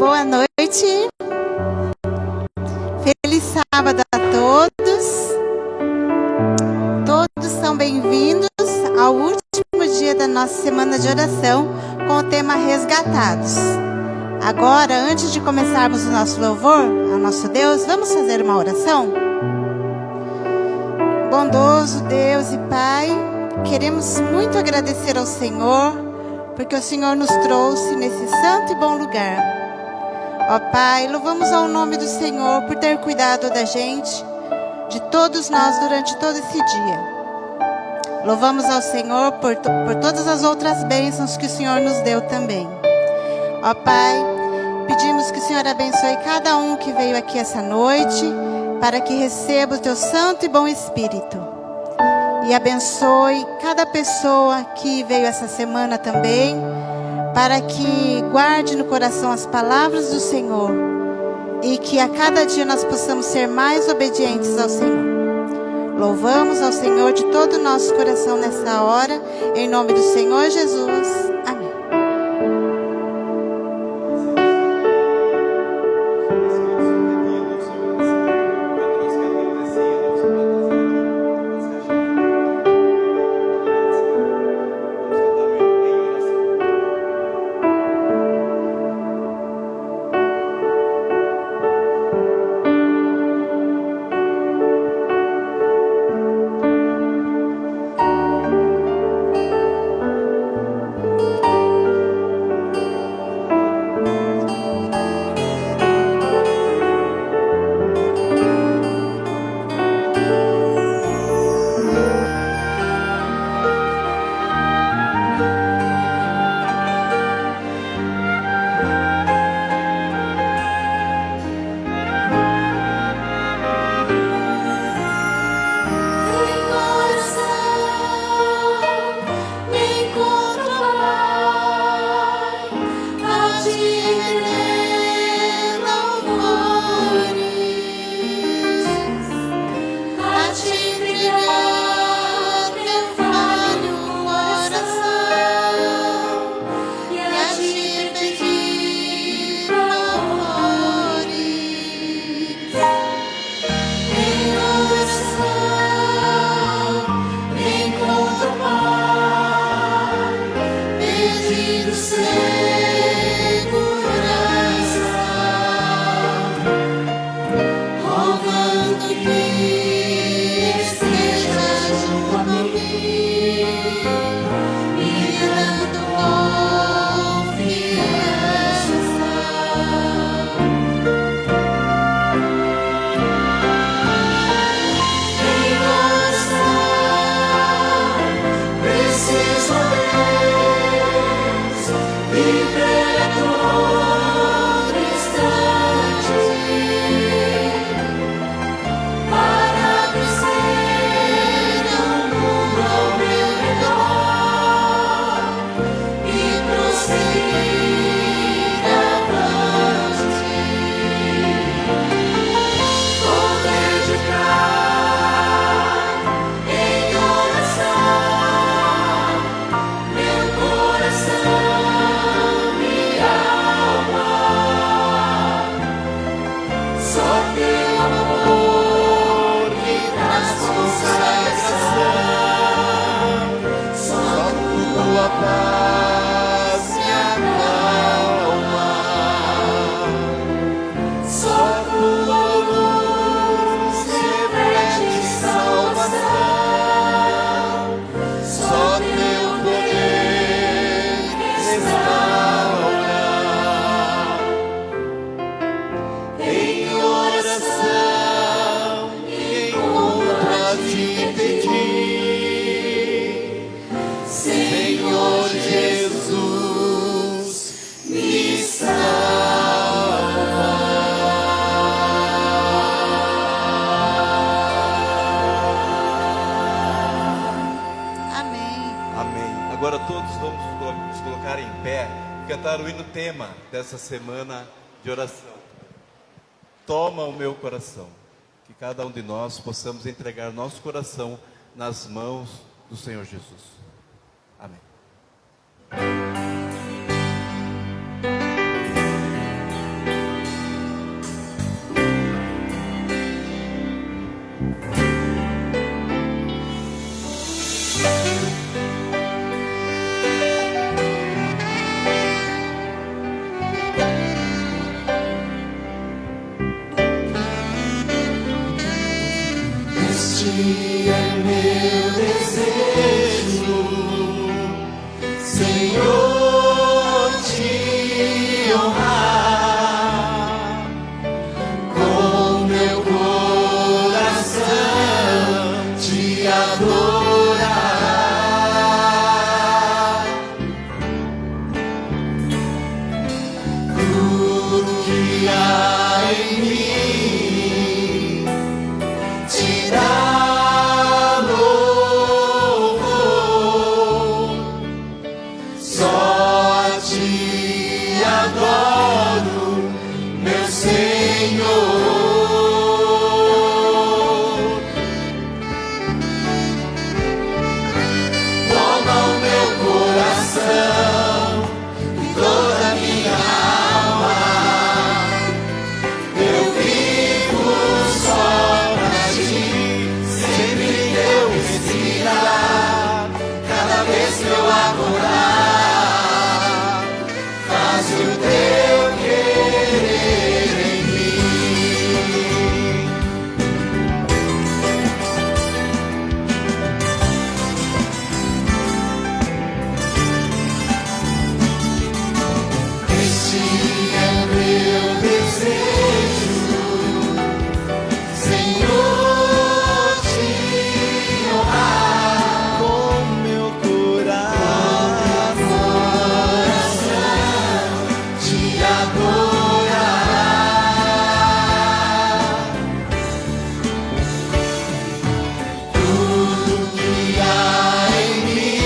Boa noite. Feliz sábado a todos. Todos são bem-vindos ao último dia da nossa semana de oração com o tema Resgatados. Agora, antes de começarmos o nosso louvor ao nosso Deus, vamos fazer uma oração? Bondoso Deus e Pai, queremos muito agradecer ao Senhor, porque o Senhor nos trouxe nesse santo e bom lugar. Ó Pai, louvamos ao nome do Senhor por ter cuidado da gente, de todos nós durante todo esse dia. Louvamos ao Senhor por todas as outras bênçãos que o Senhor nos deu também. Ó Pai, pedimos que o Senhor abençoe cada um que veio aqui essa noite, para que receba o Teu santo e bom Espírito. E abençoe cada pessoa que veio essa semana também, para que guarde no coração as palavras do Senhor e que a cada dia nós possamos ser mais obedientes ao Senhor. Louvamos ao Senhor de todo o nosso coração nessa hora, em nome do Senhor Jesus. Amém. Dessa semana de oração. Toma o meu coração. Que cada um de nós possamos entregar nosso coração nas mãos do Senhor Jesus. Amém. é meu desejo, Senhor, te honrar com meu coração, te adorar. Tudo que há em mim te dá louvor. Só a ti adoro, meu Senhor. Toma o meu coração e toda a minha alma. Eu vivo só pra ti, sempre que eu respirar, cada vez que eu acordar, faz o teu querer em mim. Este é meu desejo, Senhor, te honrar Com meu coração, te adorar. Tudo que há em mim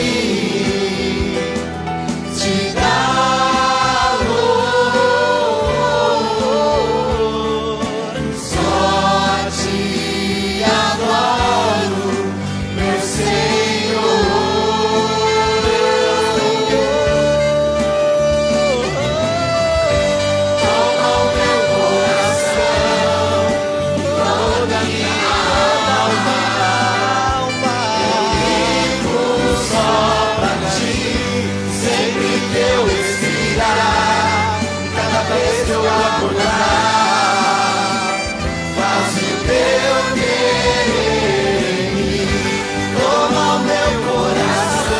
te dá louvor. Só a ti adoro, meu Senhor. Toma o meu coração, toda a minha alma. Vivo só pra ti, sempre que eu respirar, cada vez que eu acordar, faz o teu querer em mim. Toma o meu coração,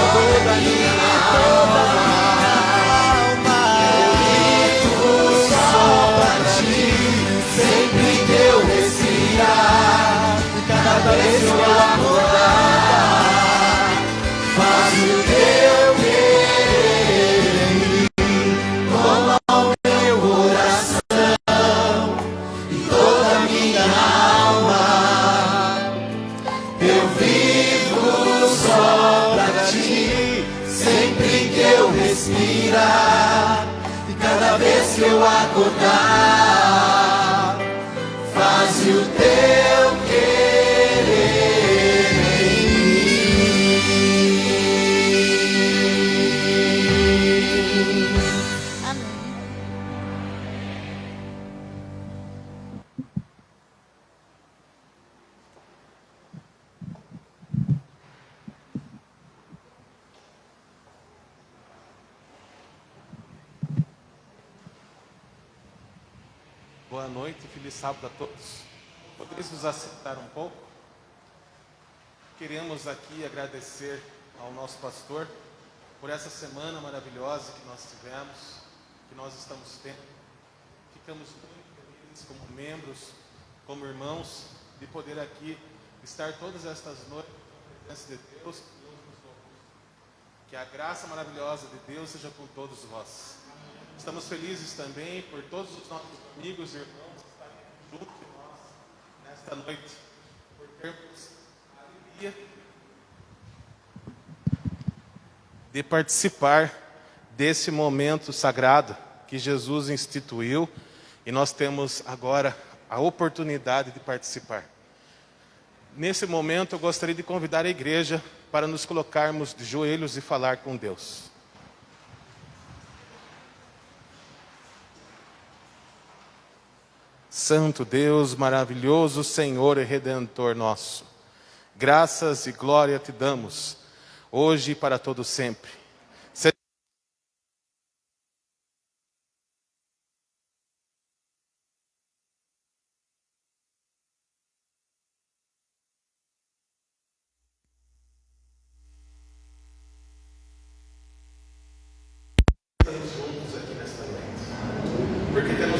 toda a minha alma. Vivo só pra ti, sempre que eu respirar, cada vez que eu acordar, faz o teu querer em mim. Toma o meu coração e toda a minha alma. Eu vivo só pra ti, sempre que eu respirar, e cada vez que eu acordar, faz o teu querer em mim. Amém. Boa noite, feliz sábado a todos. Podeis nos assentar um pouco? Queremos aqui agradecer ao nosso pastor por essa semana maravilhosa que nós tivemos, que nós estamos tendo. Ficamos muito felizes como membros, como irmãos, de poder aqui estar todas estas noites na presença de Deus. Que a graça maravilhosa de Deus seja com todos vós. Estamos felizes também por todos os nossos amigos e irmãos que estarem junto de nós nesta noite, por termos a alegria de participar desse momento sagrado que Jesus instituiu, e nós temos agora a oportunidade de participar. Nesse momento eu gostaria de convidar a igreja para nos colocarmos de joelhos e falar com Deus. Santo Deus, maravilhoso Senhor e Redentor nosso, graças e glória te damos, hoje e para todo sempre.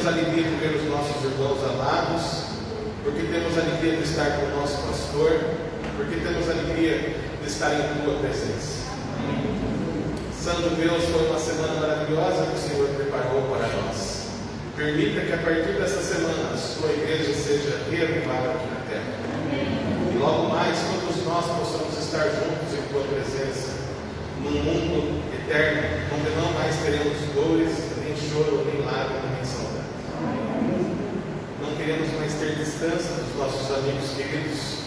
temos alegria de ver os nossos irmãos amados, porque temos alegria de estar com o nosso pastor, porque temos alegria de estar em tua presença. Santo Deus, foi uma semana maravilhosa que o Senhor preparou para nós. Permita que a partir dessa semana a sua igreja seja reavivada aqui na terra. E logo mais todos nós possamos estar juntos em tua presença, num mundo eterno, onde não mais teremos dores, nem choro, nem lágrimas, nem saudade. Não queremos mais ter distância dos nossos amigos queridos,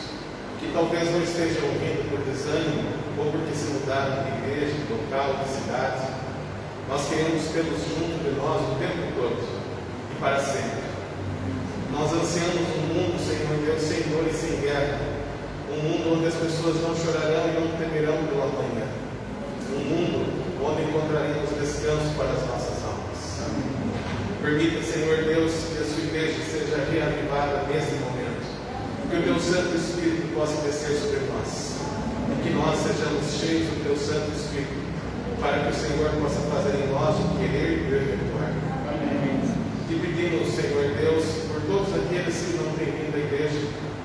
que talvez não estejam ouvindo por desânimo, ou porque se mudaram de igreja, de local, de cidade. Nós queremos tê-los junto de nós o tempo todo e para sempre. Nós ansiamos um mundo, Senhor Deus, sem dor e sem guerra. Um mundo onde as pessoas não chorarão e não temerão pelo amanhã. Um mundo onde encontraremos descanso para as nossas almas. Permita, Senhor Deus, que a sua igreja seja reavivada neste momento. Que o teu Santo Espírito possa descer sobre nós. E que nós sejamos cheios do teu Santo Espírito, para que o Senhor possa fazer em nós o querer e o efetuar. Te pedimos, Senhor Deus, por todos aqueles que não têm vindo à igreja,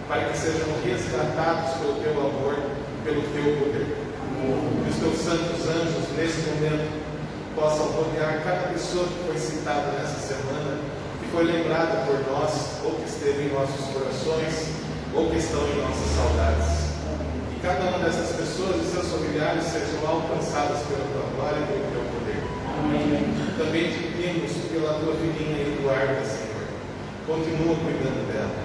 para que sejam resgatados pelo teu amor, pelo teu poder. Que os teus santos anjos, nesse momento, possam rodear cada pessoa que foi citada nessa semana, que foi lembrada por nós, ou que esteve em nossos corações, ou que estão em nossas saudades. E cada uma dessas pessoas e seus familiares sejam alcançadas pela tua glória e pelo teu poder. Amém. Também te pedimos pela tua filhinha Eduarda, Senhor. Continua cuidando dela.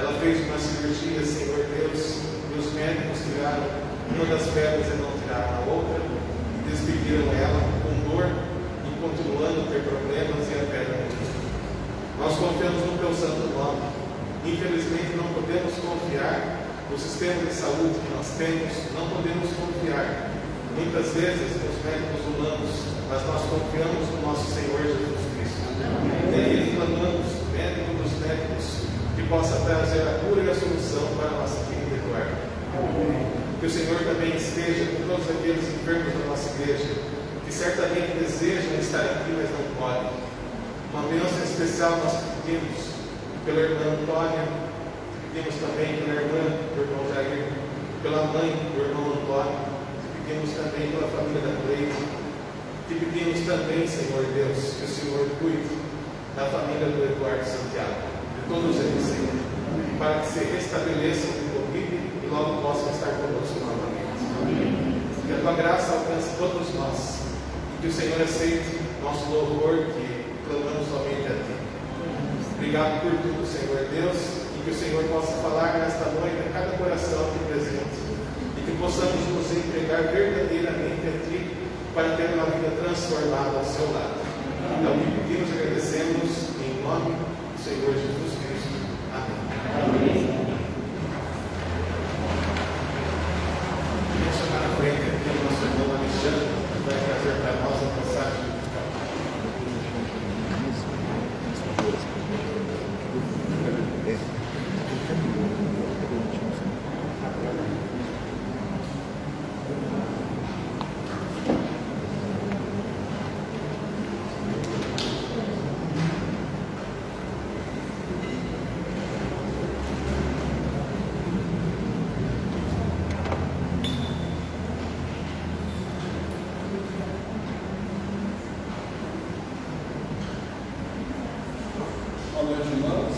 Ela fez uma cirurgia, Senhor Deus, e os médicos tiraram uma das pedras e não tiraram a outra, e despediram ela com dor e continuando a ter problemas e a pedra não. Nós confiamos no teu santo nome. Infelizmente não podemos confiar no sistema de saúde que nós temos, não podemos confiar muitas vezes nos médicos humanos, mas nós confiamos no nosso Senhor Jesus Cristo. E aí clamamos, médico dos médicos, que possa trazer a cura e a solução para a nossa querida Eduarda. Que o Senhor também esteja com todos aqueles enfermos da nossa igreja, que certamente desejam estar aqui, mas não podem. Uma bênção especial nós pedimos pela irmã Antônia, pedimos também pela irmã do irmão Jair, pela mãe do irmão Antônio, pedimos também pela família da Cleide, e pedimos também, Senhor Deus, que o Senhor cuide da família do Eduardo Santiago, de todos eles, Senhor, para que se restabeleçam de Covid e logo possam estar conosco novamente. Que a tua graça alcance todos nós, e que o Senhor aceite nosso louvor que clamamos somente a ti. Obrigado por tudo, Senhor Deus, e que o Senhor possa falar nesta noite a cada coração aqui presente, e que possamos nos entregar verdadeiramente a Ti, para ter uma vida transformada ao seu lado. É o que pedimos e agradecemos em nome do Senhor Jesus Cristo. Amém. Vamos chamar na frente aqui o nosso irmão Alexandre, que vai trazer para nós a passagem. Boa noite, irmãos.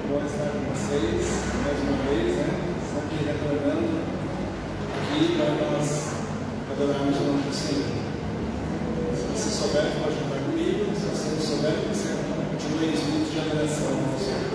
Bom estar com vocês mais uma vez, né? Sempre retornando aqui para nós adorarmos o nome do Senhor. Se você souber, pode cantar comigo. Se você não souber, você continue em espírito de adoração ao Senhor.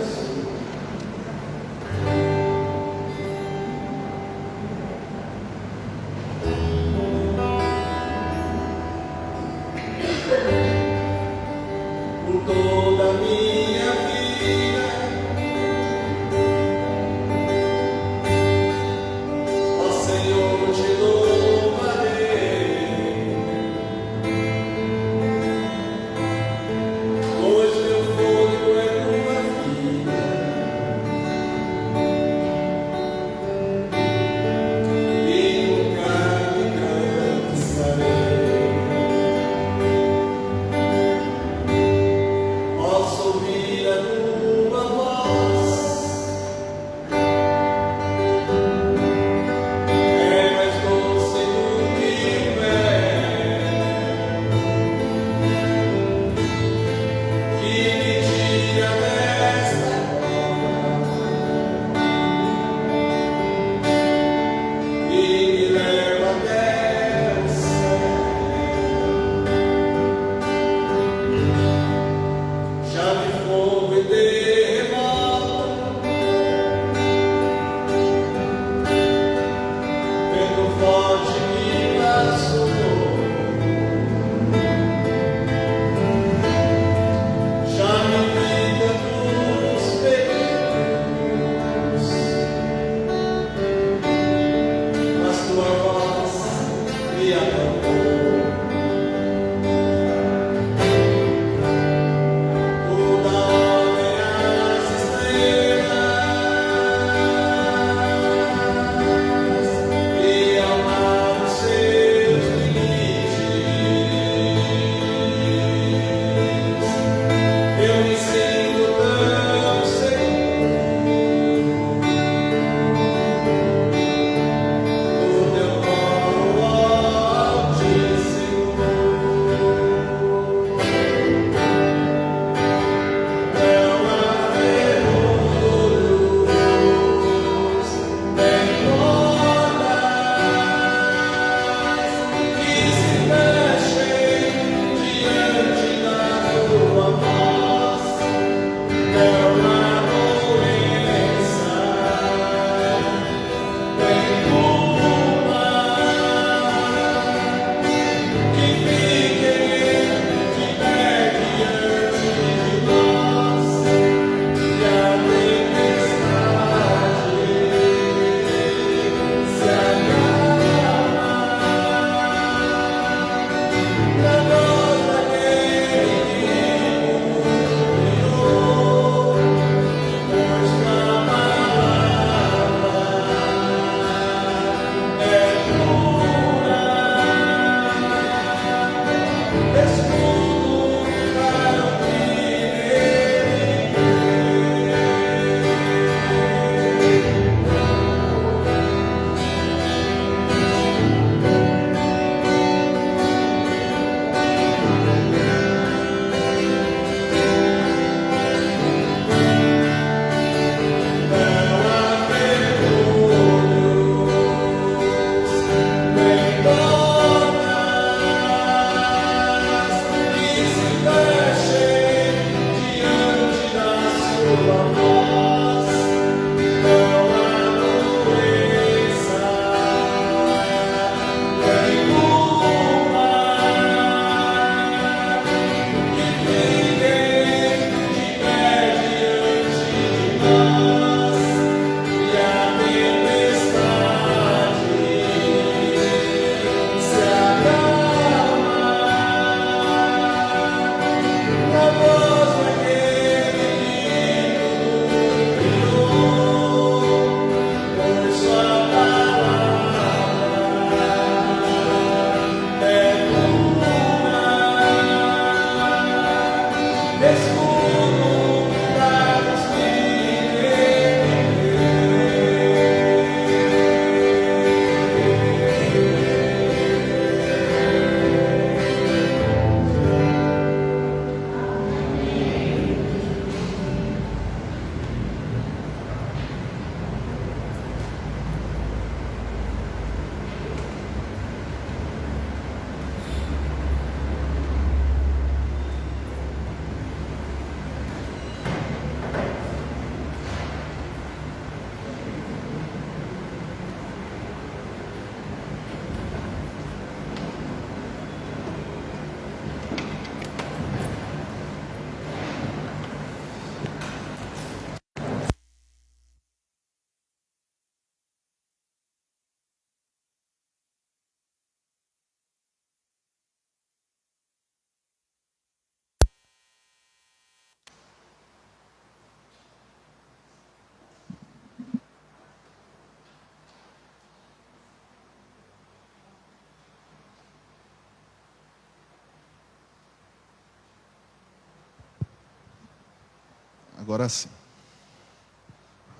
Agora sim.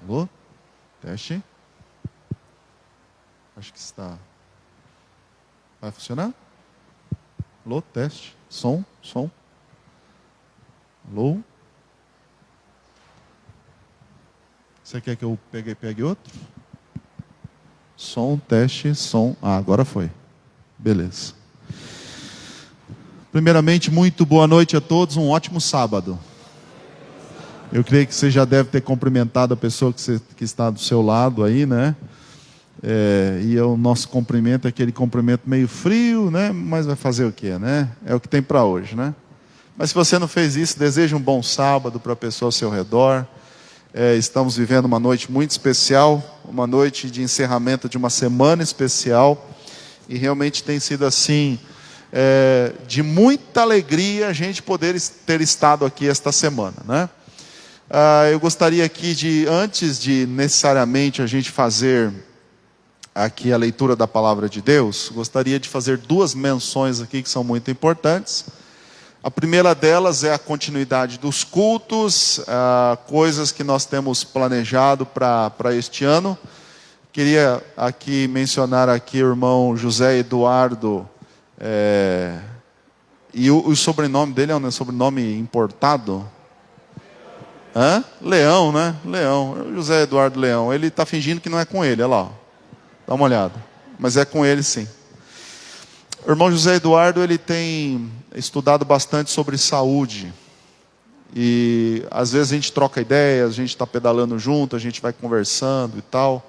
Alô? Teste. Acho que está. Vai funcionar? Alô? Teste. Som. Alô? Você quer que eu pegue outro? Som, teste, som. Ah, agora foi. Beleza. Primeiramente, muito boa noite a todos. Um ótimo sábado. Eu creio que você já deve ter cumprimentado a pessoa que está do seu lado aí, né? E o nosso cumprimento é aquele cumprimento meio frio, né? Mas vai fazer o quê, né? É o que tem para hoje, né? Mas se você não fez isso, deseja um bom sábado para a pessoa ao seu redor. Estamos vivendo uma noite muito especial, uma noite de encerramento de uma semana especial. E realmente tem sido assim, de muita alegria a gente poder ter estado aqui esta semana, né? Eu gostaria aqui antes de necessariamente a gente fazer aqui a leitura da palavra de Deus, gostaria de fazer duas menções aqui que são muito importantes. A primeira delas é a continuidade dos cultos, coisas que nós temos planejado para este ano. Queria aqui mencionar aqui o irmão José Eduardo, e o sobrenome dele é um sobrenome importado. Leão, né? Leão, José Eduardo Leão. Ele está fingindo que não é com ele, olha lá. Dá uma olhada. Mas é com ele sim. O irmão José Eduardo, ele tem estudado bastante sobre saúde. E às vezes a gente troca ideias, a gente está pedalando junto, a gente vai conversando e tal.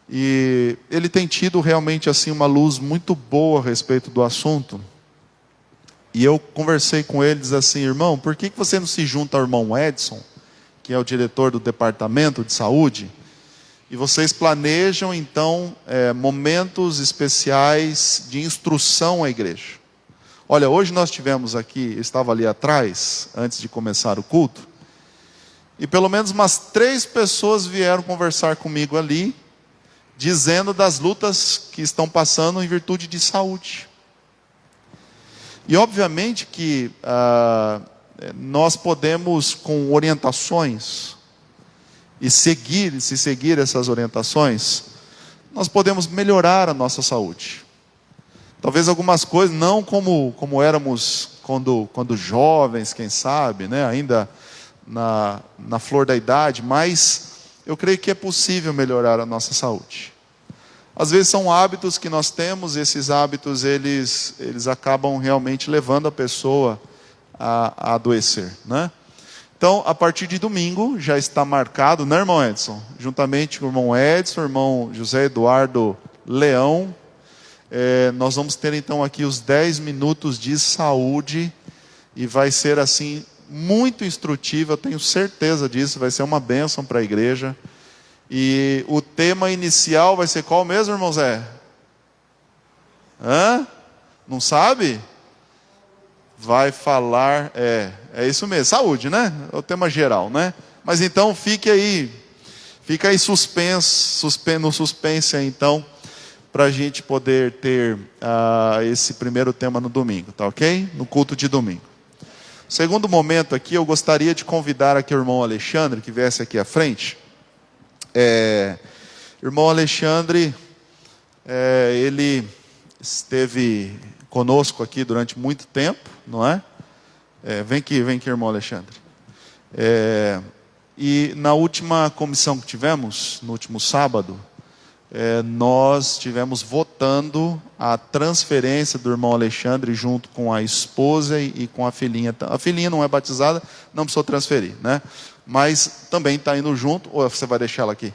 E ele tem tido realmente assim uma luz muito boa a respeito do assunto. E eu conversei com ele, diz assim: irmão, por que você não se junta ao irmão Edson, que é o diretor do departamento de saúde, e vocês planejam então momentos especiais de instrução à igreja? Olha, hoje nós tivemos aqui, estava ali atrás, antes de começar o culto, e pelo menos umas 3 pessoas vieram conversar comigo ali, dizendo das lutas que estão passando em virtude de saúde. E obviamente que nós podemos, com orientações, e se seguir essas orientações, nós podemos melhorar a nossa saúde. Talvez algumas coisas, não como éramos quando jovens, quem sabe, né? Ainda na flor da idade, mas eu creio que é possível melhorar a nossa saúde. Às vezes são hábitos que nós temos, e esses hábitos eles acabam realmente levando a pessoa a adoecer, né? Então, a partir de domingo, já está marcado, né, irmão Edson? Juntamente com o irmão Edson, o irmão José Eduardo Leão, nós vamos ter então aqui os 10 minutos de saúde, e vai ser assim, muito instrutivo, eu tenho certeza disso, vai ser uma bênção para a igreja. E o tema inicial vai ser qual mesmo, irmão Zé? Não sabe? Vai falar, é isso mesmo, saúde, né? É o tema geral, né? Mas então fica aí no suspense aí, então, para a gente poder ter esse primeiro tema no domingo, tá ok? No culto de domingo. Segundo momento aqui, eu gostaria de convidar aqui o irmão Alexandre, que viesse aqui à frente. Irmão Alexandre, ele esteve conosco aqui durante muito tempo, não é? Vem aqui, irmão Alexandre. E na última comissão que tivemos, no último sábado, nós estivemos votando a transferência do irmão Alexandre junto com a esposa e com a filhinha. A filhinha não é batizada, não precisou transferir, né? Mas também está indo junto, ou você vai deixar ela aqui?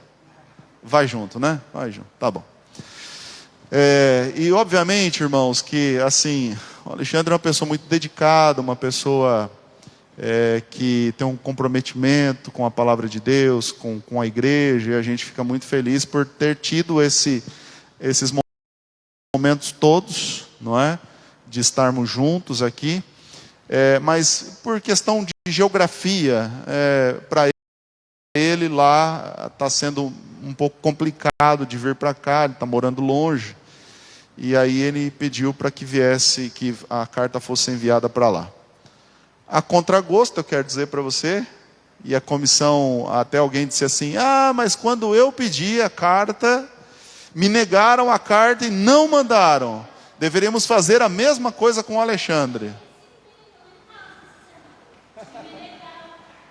Vai junto, né? Vai junto, tá bom. E obviamente, irmãos, que assim, o Alexandre é uma pessoa muito dedicada, uma pessoa que tem um comprometimento com a palavra de Deus, com a igreja, e a gente fica muito feliz por ter tido esses momentos todos, não é? De estarmos juntos aqui. Mas por questão de geografia, para ele lá está sendo um pouco complicado de vir para cá, ele está morando longe, e aí ele pediu para que a carta fosse enviada para lá. A contragosto, eu quero dizer para você, e a comissão, até alguém disse assim, mas quando eu pedi a carta, me negaram a carta e não mandaram. Deveríamos fazer a mesma coisa com o Alexandre.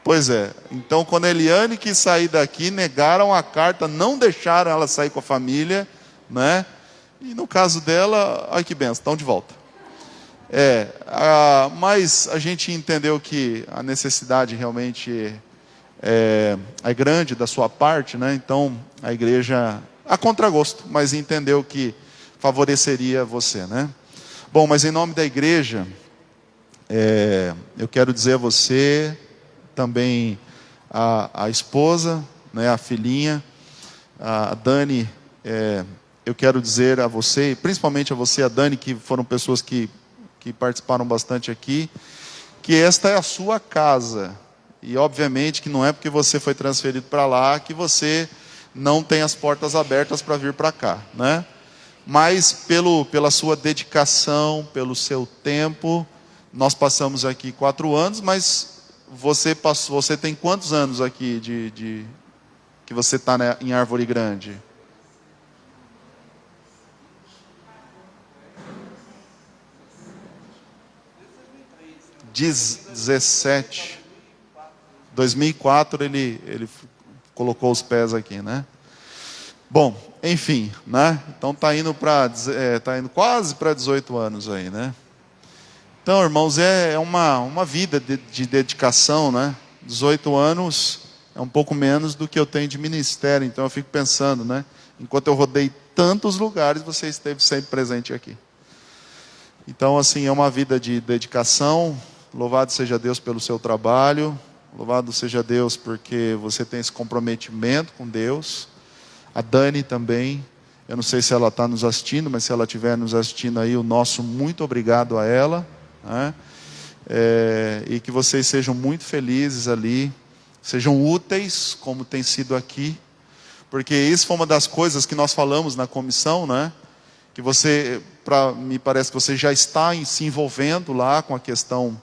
Pois é, então quando a Eliane quis sair daqui, negaram a carta, não deixaram ela sair com a família, né? E no caso dela, ai que benção, estão de volta. Mas a gente entendeu que a necessidade realmente é grande da sua parte, né? Então a igreja, a contragosto, mas entendeu que favoreceria você, né? Bom, mas em nome da igreja, eu quero dizer a você, também a esposa, né, a filhinha, a Dani, eu quero dizer a você, principalmente a você, a Dani, que foram pessoas que participaram bastante aqui, que esta é a sua casa, e obviamente que não é porque você foi transferido para lá, que você não tem as portas abertas para vir para cá, né? Mas pela sua dedicação, pelo seu tempo, nós passamos aqui 4 anos, mas você tem quantos anos aqui que você está em Árvore Grande? Diz 17. 2004 ele colocou os pés aqui, né? Bom, enfim, né? Então tá indo quase para 18 anos aí, né? Então, irmãos, é uma vida de dedicação, né? 18 anos é um pouco menos do que eu tenho de ministério. Então eu fico pensando, né? Enquanto eu rodei tantos lugares, você esteve sempre presente aqui. Então, assim, é uma vida de dedicação. Louvado seja Deus pelo seu trabalho. Louvado seja Deus porque você tem esse comprometimento com Deus. A Dani também. Eu não sei se ela está nos assistindo, mas se ela estiver nos assistindo aí, o nosso muito obrigado a ela. Né? E que vocês sejam muito felizes ali, sejam úteis, como tem sido aqui, porque isso foi uma das coisas que nós falamos na comissão, né? que você, me parece que você já está se envolvendo lá com a questão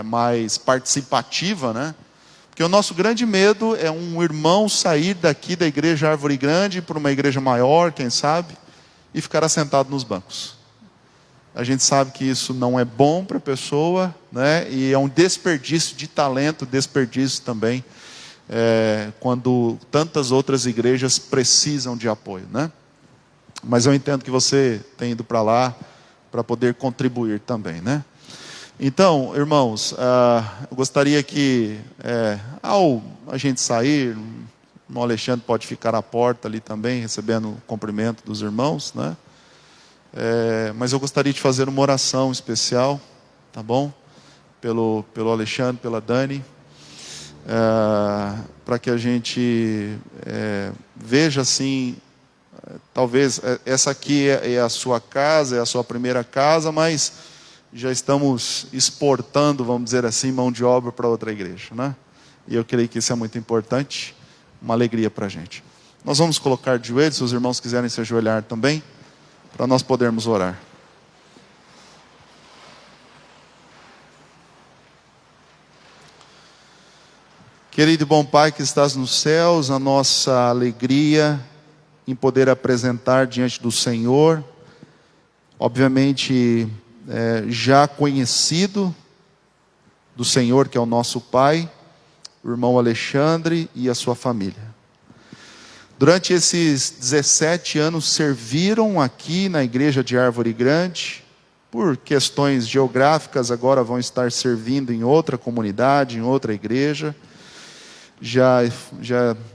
mais participativa, né? Porque o nosso grande medo é um irmão sair daqui da igreja Árvore Grande para uma igreja maior, quem sabe, e ficar assentado nos bancos. A gente sabe que isso não é bom para a pessoa, né? E é um desperdício de talento, desperdício também, quando tantas outras igrejas precisam de apoio, né? Mas eu entendo que você tem ido para lá para poder contribuir também, né? Então, irmãos, eu gostaria que, ao a gente sair, o irmão Alexandre pode ficar à porta ali também, recebendo o cumprimento dos irmãos, né? Mas eu gostaria de fazer uma oração especial, tá bom? Pelo Alexandre, pela Dani, para que a gente veja assim, talvez essa aqui é a sua casa, é a sua primeira casa, mas já estamos exportando, vamos dizer assim, mão de obra para outra igreja, né? E eu creio que isso é muito importante, uma alegria para a gente. Nós vamos colocar de joelhos, se os irmãos quiserem se ajoelhar também, para nós podermos orar. Querido e bom Pai que estás nos céus, a nossa alegria em poder apresentar diante do Senhor, obviamente já conhecido do Senhor, que é o nosso Pai, o irmão Alexandre e a sua família. Durante esses 17 anos serviram aqui na igreja de Árvore Grande, por questões geográficas agora vão estar servindo em outra comunidade, em outra igreja. Já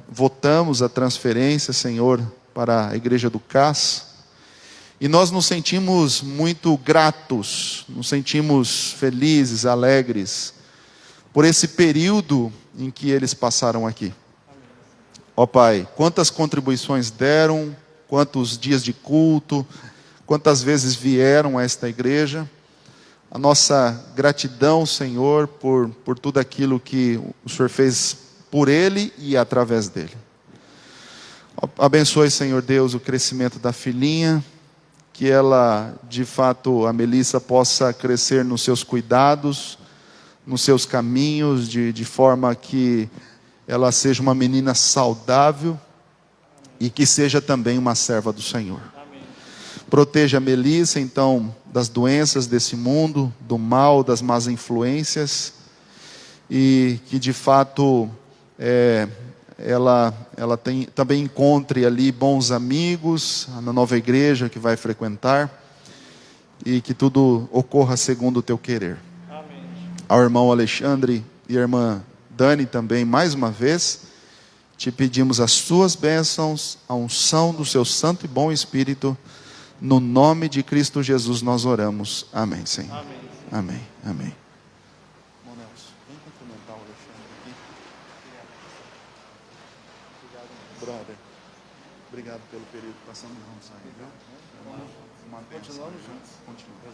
votamos a transferência, Senhor, para a igreja do CAS. E nós nos sentimos muito gratos, nos sentimos felizes, alegres, por esse período em que eles passaram aqui. Ó Pai, quantas contribuições deram, quantos dias de culto, quantas vezes vieram a esta igreja. A nossa gratidão, Senhor, por tudo aquilo que o Senhor fez por ele e através dele. Abençoe, Senhor Deus, o crescimento da filhinha, que ela, de fato, a Melissa possa crescer nos seus cuidados, nos seus caminhos, de forma que ela seja uma menina saudável e que seja também uma serva do Senhor. Amém. Proteja a Melissa, então, das doenças desse mundo, do mal, das más influências, e que, de fato, ela também encontre ali bons amigos na nova igreja que vai frequentar, e que tudo ocorra segundo o teu querer. Amém. Ao irmão Alexandre e a irmã Dani também, mais uma vez, te pedimos as suas bênçãos, a unção do seu santo e bom Espírito, no nome de Cristo Jesus nós oramos. Amém, Senhor. Amém. Amém. Amém. Vem cumprimentar o Alexandre aqui. Obrigado, brother. Obrigado pelo período que passamos juntos aí, viu? Continuamos juntos. Continuamos.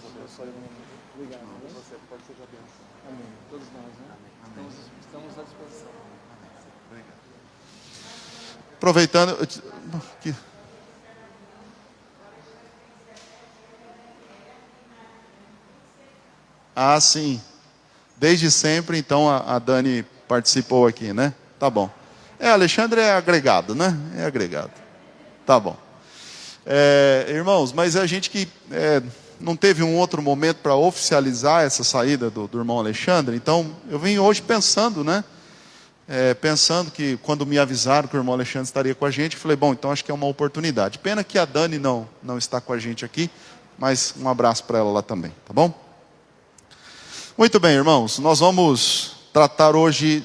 Obrigado. Você pode ser abençoado. Amém. Todos nós, né? Amém. Estamos à disposição. Amém. Obrigado. Aproveitando. Sim. Desde sempre, então, a Dani participou aqui, né? Tá bom. Alexandre é agregado, né? É agregado. Tá bom. Irmãos, mas a gente que não teve um outro momento para oficializar essa saída do irmão Alexandre, então eu vim hoje pensando, né? Pensando que quando me avisaram que o irmão Alexandre estaria com a gente, eu falei, bom, então acho que é uma oportunidade. Pena que a Dani não está com a gente aqui, mas um abraço para ela lá também, tá bom? Muito bem, irmãos, nós vamos tratar hoje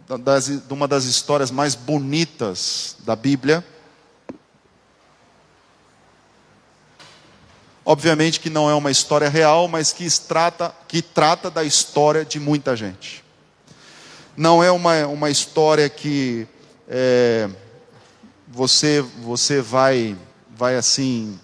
de uma das histórias mais bonitas da Bíblia. Obviamente que não é uma história real, mas que trata da história de muita gente. Não é uma história que você vai assim,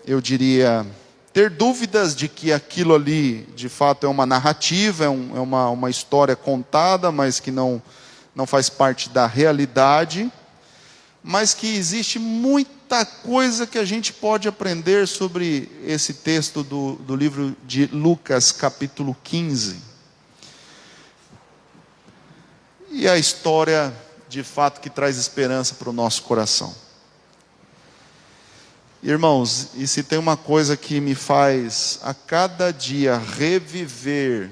eu diria, ter dúvidas de que aquilo ali, de fato, é uma narrativa, é uma história contada, mas que não faz parte da realidade. mas que existe muita coisa que a gente pode aprender sobre esse texto do livro de Lucas, capítulo 15. E a história, de fato, que traz esperança para o nosso coração. Irmãos, e se tem uma coisa que me faz a cada dia reviver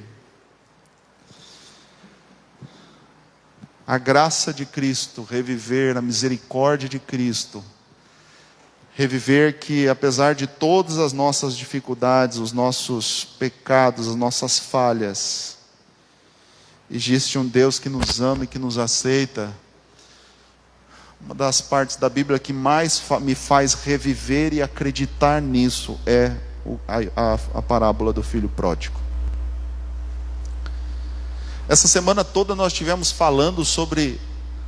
a graça de Cristo, reviver a misericórdia de Cristo, reviver que apesar de todas as nossas dificuldades, os nossos pecados, as nossas falhas, existe um Deus que nos ama e que nos aceita. Uma das partes da Bíblia que mais me faz reviver e acreditar nisso é a parábola do filho pródigo. Essa semana toda nós estivemos falando sobre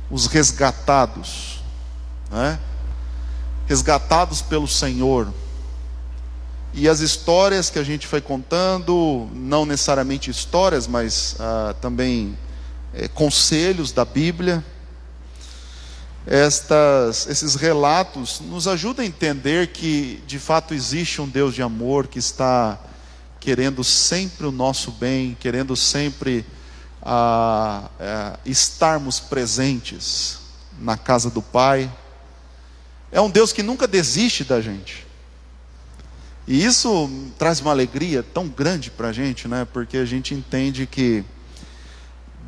os resgatados, né? Resgatados pelo Senhor. E as histórias que a gente foi contando, não necessariamente histórias, mas também conselhos da Bíblia. Esses relatos nos ajudam a entender que de fato existe um Deus de amor que está querendo sempre o nosso bem, querendo sempre estarmos presentes na casa do Pai. É um Deus que nunca desiste da gente. E isso traz uma alegria tão grande para a gente, né? Porque a gente entende que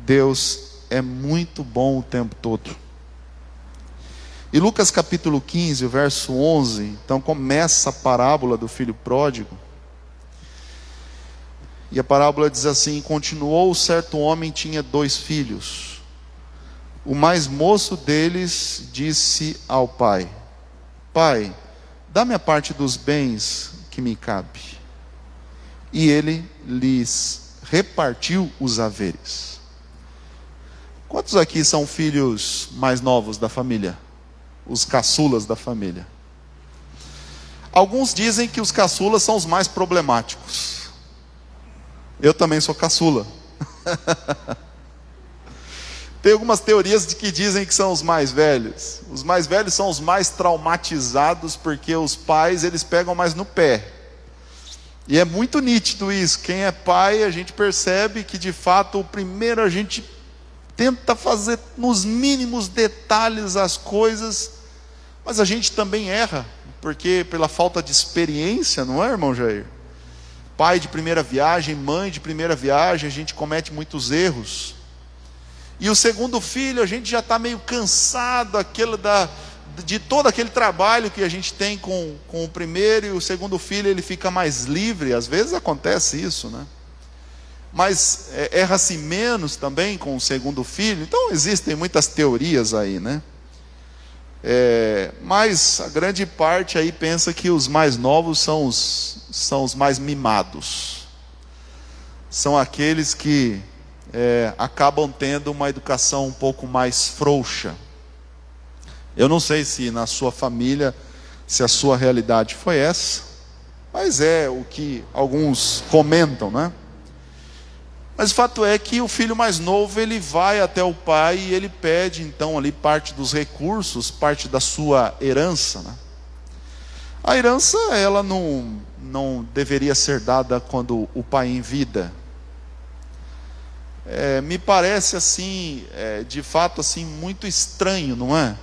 Deus é muito bom o tempo todo. E Lucas capítulo 15, o verso 11, então começa a parábola do filho pródigo. E a parábola diz assim: continuou, certo homem tinha 2 filhos. O mais moço deles disse ao pai: Pai, dá-me a parte dos bens que me cabe. E ele lhes repartiu os haveres. Quantos aqui são filhos mais novos da família? Os caçulas da família. Alguns dizem que os caçulas são os mais problemáticos. Eu também sou caçula. Tem algumas teorias que dizem que são os mais velhos. Os mais velhos são os mais traumatizados, porque os pais, eles pegam mais no pé. E é muito nítido isso. Quem é pai, a gente percebe que de fato o primeiro a gente tenta fazer nos mínimos detalhes as coisas, mas a gente também erra, porque pela falta de experiência, não é, irmão Jair? Pai de primeira viagem, mãe de primeira viagem, a gente comete muitos erros. E o segundo filho, a gente já está meio cansado de todo aquele trabalho que a gente tem com o primeiro, e o segundo filho ele fica mais livre. Às vezes acontece isso, né? Mas erra-se menos também com o segundo filho. Então existem muitas teorias aí, né? Mas a grande parte aí pensa que os mais novos são os mais mimados. São aqueles que acabam tendo uma educação um pouco mais frouxa. Eu não sei se na sua família, se a sua realidade foi essa, mas é o que alguns comentam, né? Mas o fato é que o filho mais novo, ele vai até o pai e ele pede então ali parte dos recursos, parte da sua herança, né? A herança, ela não deveria ser dada quando o pai em vida. Me parece assim, de fato assim, muito estranho, não é?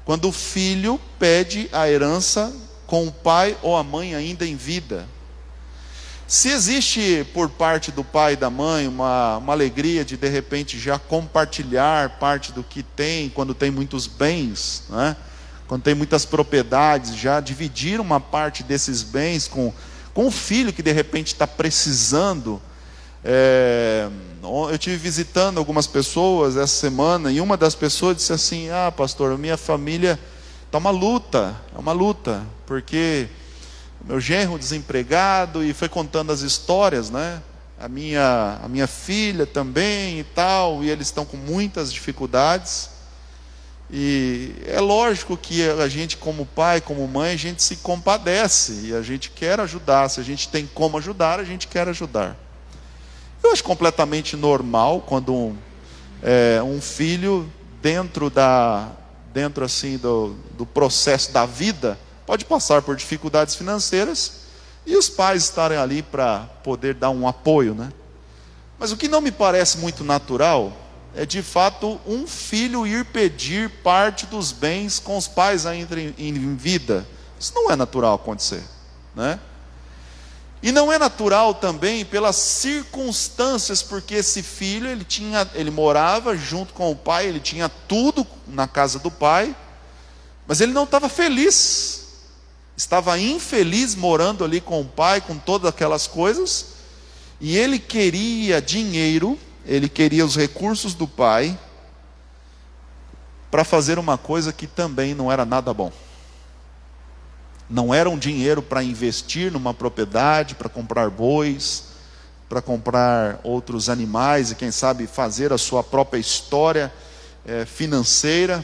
Quando o filho pede a herança com o pai ou a mãe ainda em vida. Se existe por parte do pai e da mãe uma alegria de repente já compartilhar parte do que tem, quando tem muitos bens, né? Quando tem muitas propriedades, já dividir uma parte desses bens com o filho que de repente está precisando. Eu estive visitando algumas pessoas essa semana, e uma das pessoas disse assim: pastor, minha família está uma luta, porque meu genro desempregado, e foi contando as histórias, né? A minha filha também e tal, e eles estão com muitas dificuldades. E é lógico que a gente, como pai, como mãe, a gente se compadece e a gente quer ajudar. Se a gente tem como ajudar, a gente quer ajudar. Eu acho completamente normal quando um filho, dentro dentro assim do processo da vida, pode passar por dificuldades financeiras, e os pais estarem ali para poder dar um apoio, né? Mas o que não me parece muito natural é de fato um filho ir pedir parte dos bens com os pais ainda em vida. Isso não é natural acontecer, né? E não é natural também pelas circunstâncias, porque esse filho ele morava junto com o pai, ele tinha tudo na casa do pai, mas ele não estava feliz, estava infeliz morando ali com o pai, com todas aquelas coisas, e ele queria dinheiro, ele queria os recursos do pai para fazer uma coisa que também não era nada bom. Não era um dinheiro para investir numa propriedade, para comprar bois, para comprar outros animais e quem sabe fazer a sua própria história financeira,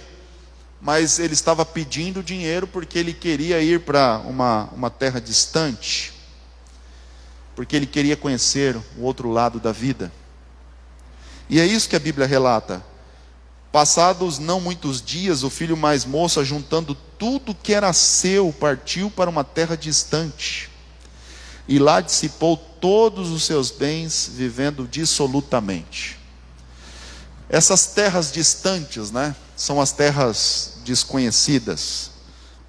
mas ele estava pedindo dinheiro porque ele queria ir para uma terra distante, porque ele queria conhecer o outro lado da vida. E é isso que a Bíblia relata. Passados não muitos dias, o filho mais moço, juntando tudo que era seu, partiu para uma terra distante, e lá dissipou todos os seus bens, vivendo dissolutamente. Essas terras distantes, né, são as terras desconhecidas.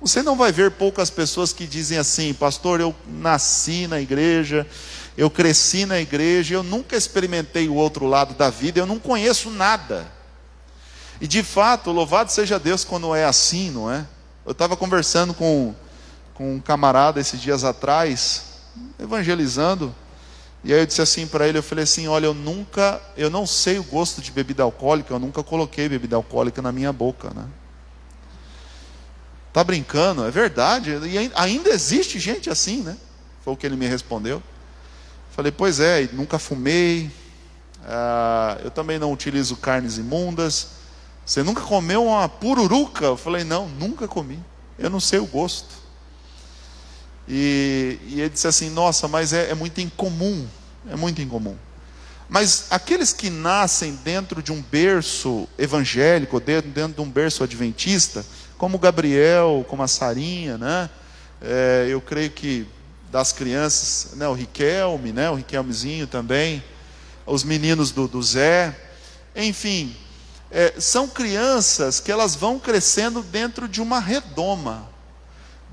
Você não vai ver poucas pessoas que dizem assim: pastor, eu nasci na igreja, eu cresci na igreja, eu nunca experimentei o outro lado da vida, eu não conheço nada. E de fato, louvado seja Deus quando é assim, não é? Eu estava conversando com um camarada esses dias atrás, evangelizando, e aí eu disse assim para ele, eu falei assim: olha, eu não sei o gosto de bebida alcoólica, eu nunca coloquei bebida alcoólica na minha boca, né? Tá brincando? É verdade, e ainda existe gente assim, né? Foi o que ele me respondeu. Falei, pois é, nunca fumei, eu também não utilizo carnes imundas. Você nunca comeu uma pururuca? Eu falei, não, nunca comi, eu não sei o gosto. E ele disse assim, nossa, mas é muito incomum, é muito incomum. Mas aqueles que nascem dentro de um berço evangélico, dentro de um berço adventista, como o Gabriel, como a Sarinha, né? Eu creio que das crianças, né? O Riquelme, né? O Riquelmezinho também, os meninos do Zé, enfim, são crianças que elas vão crescendo dentro de uma redoma,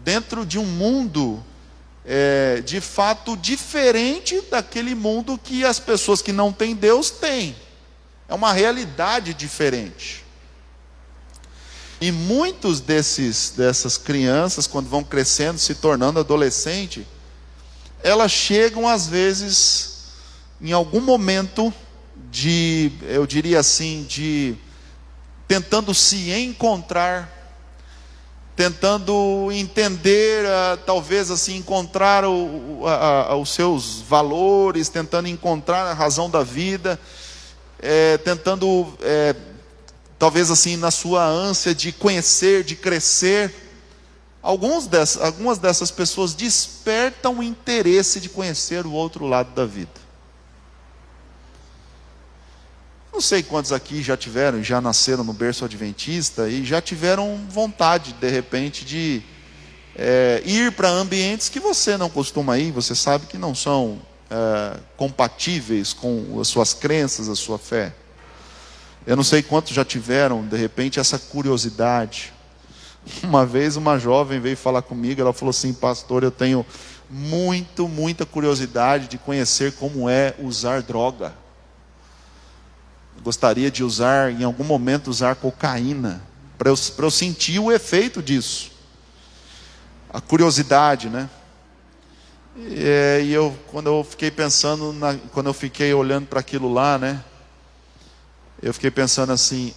dentro de um mundo de fato diferente daquele mundo que as pessoas que não têm Deus têm. É uma realidade diferente. E muitos dessas crianças, quando vão crescendo, se tornando adolescente, elas chegam às vezes em algum momento eu diria assim, tentando se encontrar, tentando entender, talvez assim, encontrar os seus valores, tentando encontrar a razão da vida, tentando, talvez assim, na sua ânsia de conhecer, de crescer. Algumas dessas pessoas despertam o interesse de conhecer o outro lado da vida. Não sei quantos aqui já nasceram no berço adventista e já tiveram vontade, de repente, de ir para ambientes que você não costuma ir, você sabe que não são compatíveis com as suas crenças, a sua fé. Eu não sei quantos já tiveram, de repente, essa curiosidade. Uma vez uma jovem veio falar comigo, ela falou assim, pastor, eu tenho muita curiosidade de conhecer como é usar droga. Gostaria de em algum momento usar cocaína, para eu sentir o efeito disso. A curiosidade, né? E quando eu fiquei pensando, quando eu fiquei olhando para aquilo lá, né? Eu fiquei pensando assim,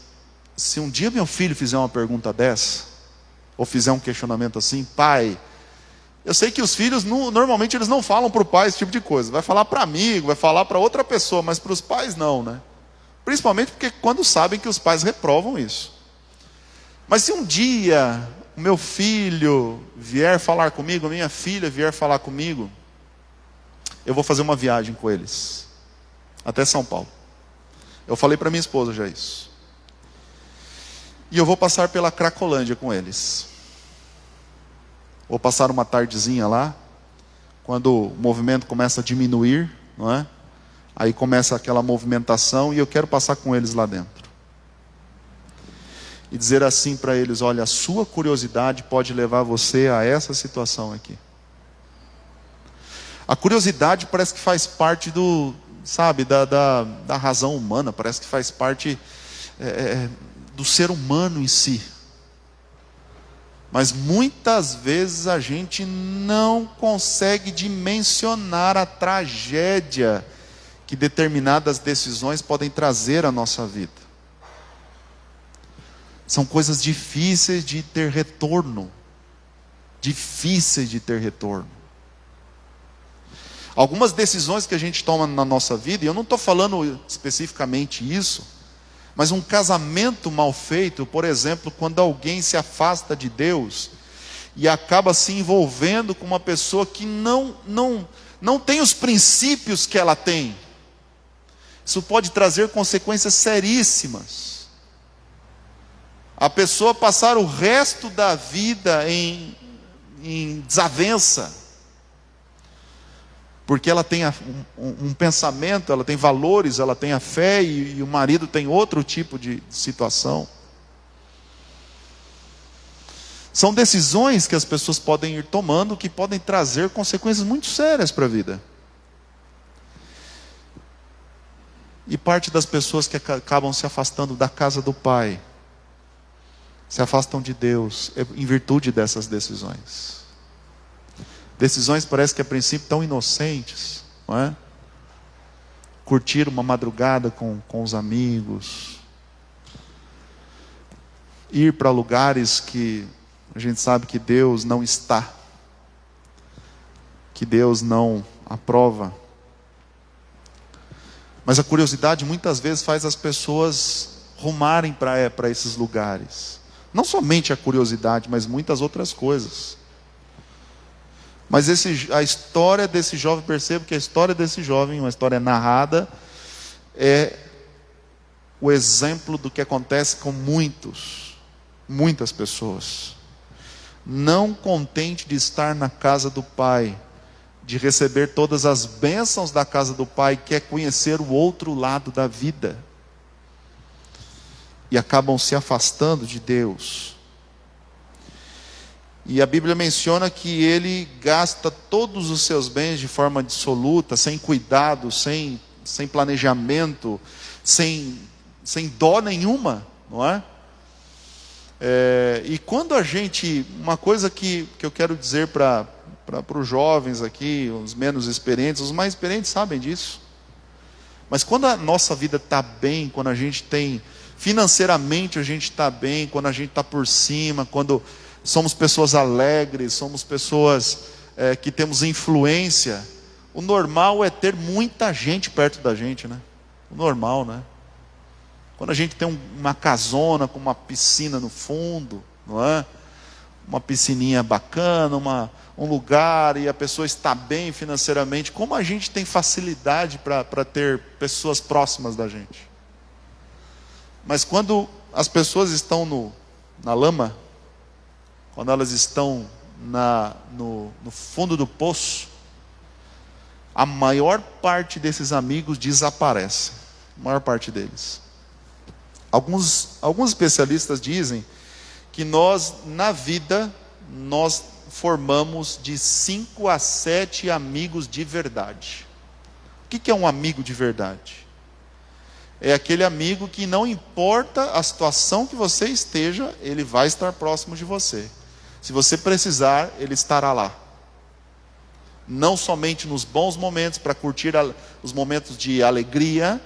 se um dia meu filho fizer uma pergunta dessa, ou fizer um questionamento assim, pai, eu sei que os filhos, normalmente eles não falam para o pai esse tipo de coisa, vai falar para amigo, vai falar para outra pessoa, mas para os pais não, né? Principalmente porque quando sabem que os pais reprovam isso. Mas se um dia o meu filho vier falar comigo, a minha filha vier falar comigo, eu vou fazer uma viagem com eles, até São Paulo. Eu falei para minha esposa já isso. E eu vou passar pela Cracolândia com eles. Vou passar uma tardezinha lá, quando o movimento começa a diminuir, não é? Aí começa aquela movimentação e eu quero passar com eles lá dentro. E dizer assim para eles: olha, a sua curiosidade pode levar você a essa situação aqui. A curiosidade parece que faz parte do, sabe, da razão humana, parece que faz parte do ser humano em si. Mas muitas vezes a gente não consegue dimensionar a tragédia que determinadas decisões podem trazer à nossa vida. São coisas difíceis de ter retorno. Difíceis de ter retorno. Algumas decisões que a gente toma na nossa vida, e eu não estou falando especificamente isso, mas um casamento mal feito, por exemplo, quando alguém se afasta de Deus e acaba se envolvendo com uma pessoa que não tem os princípios que ela tem, isso pode trazer consequências seríssimas. A pessoa passar o resto da vida em desavença, porque ela tem um pensamento, ela tem valores, ela tem a fé, e o marido tem outro tipo de situação. São decisões que as pessoas podem ir tomando, que podem trazer consequências muito sérias para a vida. E parte das pessoas que acabam se afastando da casa do Pai, se afastam de Deus, em virtude dessas decisões. Decisões parece que a princípio tão inocentes, não é? Curtir uma madrugada com os amigos, ir para lugares que a gente sabe que Deus não está, que Deus não aprova. Mas a curiosidade muitas vezes faz as pessoas rumarem para esses lugares. Não somente a curiosidade, mas muitas outras coisas. Mas a história desse jovem, percebo que a história desse jovem, uma história narrada, é o exemplo do que acontece com muitas pessoas. Não contente de estar na casa do Pai, de receber todas as bênçãos da casa do Pai, quer conhecer o outro lado da vida. E acabam se afastando de Deus. E a Bíblia menciona que ele gasta todos os seus bens de forma dissoluta, sem cuidado, sem planejamento, sem dó nenhuma, não é? E quando a gente, uma coisa que eu quero dizer para os jovens aqui, os menos experientes, os mais experientes sabem disso. Mas quando a nossa vida está bem, quando a gente tem, financeiramente a gente está bem, quando a gente está por cima, quando somos pessoas alegres, somos pessoas que temos influência, o normal é ter muita gente perto da gente, né? O normal, né? Quando a gente tem uma casona com uma piscina no fundo, não é? Uma piscininha bacana, um lugar, e a pessoa está bem financeiramente, como a gente tem facilidade para ter pessoas próximas da gente. Mas quando as pessoas estão na lama, quando elas estão no fundo do poço, a maior parte desses amigos desaparece. A maior parte deles. Alguns especialistas dizem que nós, na vida, nós formamos de 5 a 7 amigos de verdade. O que é um amigo de verdade? É aquele amigo que não importa a situação que você esteja, ele vai estar próximo de você. Se você precisar, ele estará lá. Não somente nos bons momentos, para curtir os momentos de alegria,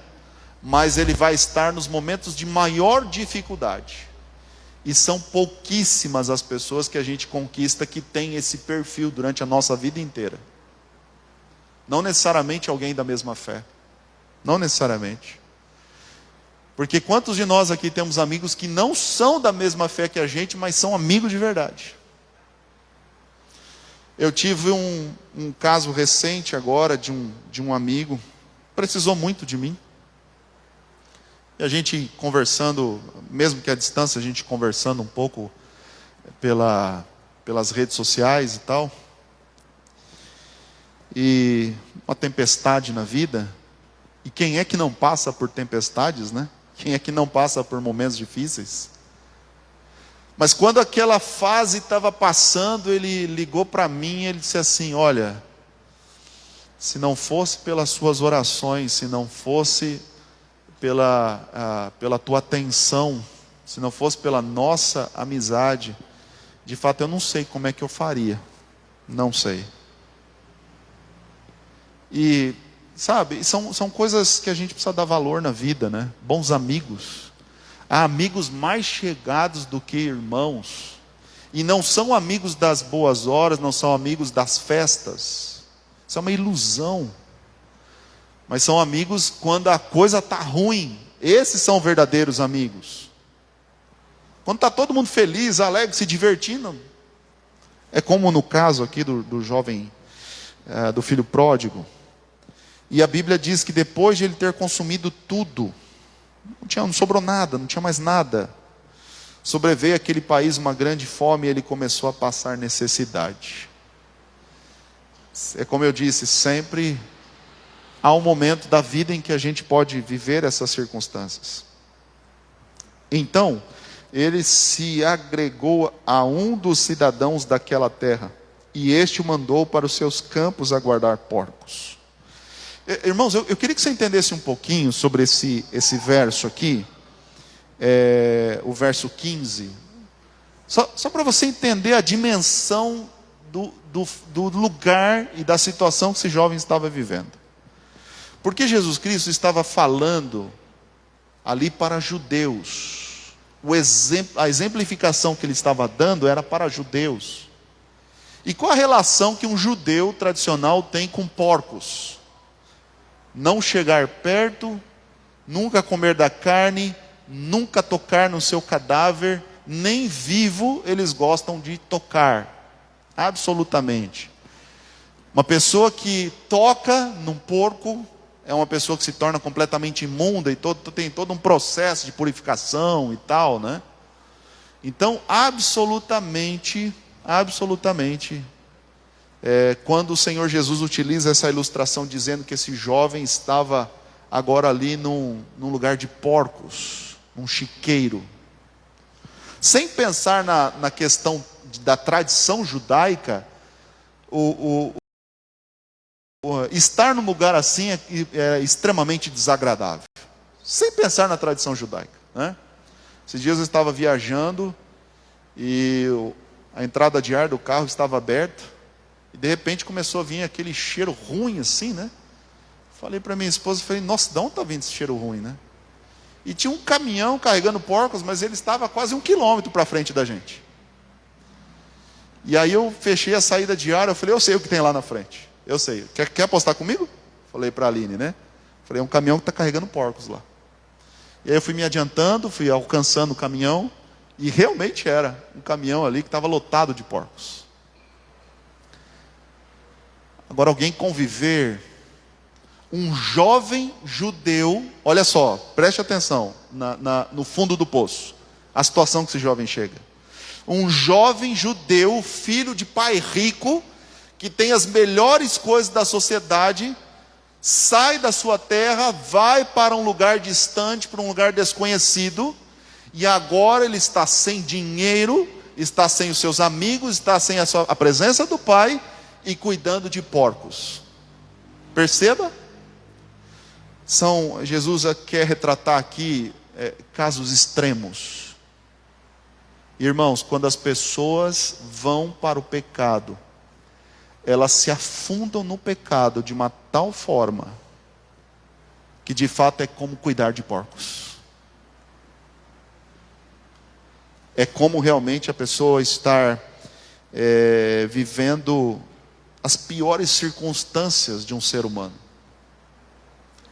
mas ele vai estar nos momentos de maior dificuldade. E são pouquíssimas as pessoas que a gente conquista que tem esse perfil durante a nossa vida inteira. Não necessariamente alguém da mesma fé. Não necessariamente. Porque quantos de nós aqui temos amigos que não são da mesma fé que a gente, mas são amigos de verdade? Eu tive um caso recente agora de um amigo, precisou muito de mim. E a gente conversando, mesmo que à distância, a gente conversando um pouco pelas redes sociais e tal. E uma tempestade na vida. E quem é que não passa por tempestades, né? Quem é que não passa por momentos difíceis? Mas quando aquela fase estava passando, ele ligou para mim, ele disse assim: olha, se não fosse pelas suas orações, se não fosse pela tua atenção, se não fosse pela nossa amizade, de fato eu não sei como é que eu faria. Não sei. E, sabe, são coisas que a gente precisa dar valor na vida, né? Bons amigos. Há amigos mais chegados do que irmãos. E não são amigos das boas horas, não são amigos das festas. Isso é uma ilusão. Mas são amigos quando a coisa está ruim. Esses são verdadeiros amigos. Quando está todo mundo feliz, alegre, se divertindo. É como no caso aqui do jovem, do filho pródigo. E a Bíblia diz que depois de ele ter consumido tudo, não sobrou nada, não tinha mais nada. Sobreveio àquele país uma grande fome e ele começou a passar necessidade. É como eu disse, sempre há um momento da vida em que a gente pode viver essas circunstâncias. Então, ele se agregou a um dos cidadãos daquela terra, e este o mandou para os seus campos a guardar porcos. Irmãos, eu queria que você entendesse um pouquinho sobre esse verso aqui, o verso 15, só para você entender a dimensão do lugar e da situação que esse jovem estava vivendo. Porque Jesus Cristo estava falando ali para judeus. A exemplificação que ele estava dando era para judeus. E qual a relação que um judeu tradicional tem com porcos? Não chegar perto, nunca comer da carne, nunca tocar no seu cadáver, nem vivo eles gostam de tocar. Absolutamente. Uma pessoa que toca num porco é uma pessoa que se torna completamente imunda e tem todo um processo de purificação e tal, né? Então, absolutamente, quando o Senhor Jesus utiliza essa ilustração dizendo que esse jovem estava agora ali num lugar de porcos, num chiqueiro, sem pensar na questão da tradição judaica, estar num lugar assim é extremamente desagradável, sem pensar na tradição judaica, né? Esses dias eu estava viajando e a entrada de ar do carro estava aberta e de repente começou a vir aquele cheiro ruim assim, né? Falei para minha esposa, falei: nossa, de onde está vindo esse cheiro ruim, né? E tinha um caminhão carregando porcos, mas ele estava quase 1 quilômetro para frente da gente. E aí eu fechei a saída de ar, eu falei: eu sei o que tem lá na frente. Eu sei. Quer apostar comigo? Falei para a Aline, né? Falei: é um caminhão que está carregando porcos lá. E aí eu fui me adiantando, fui alcançando o caminhão, e realmente era um caminhão ali que estava lotado de porcos. Agora, alguém conviver, um jovem judeu, olha só, preste atenção, no fundo do poço, a situação que esse jovem chega. Um jovem judeu, filho de pai rico, que tem as melhores coisas da sociedade, sai da sua terra, vai para um lugar distante, para um lugar desconhecido, e agora ele está sem dinheiro, está sem os seus amigos, está sem a presença do pai, e cuidando de porcos. Perceba? Jesus quer retratar aqui casos extremos. Irmãos, quando as pessoas vão para o pecado, elas se afundam no pecado de uma tal forma que de fato é como cuidar de porcos. É como realmente a pessoa estar vivendo as piores circunstâncias de um ser humano.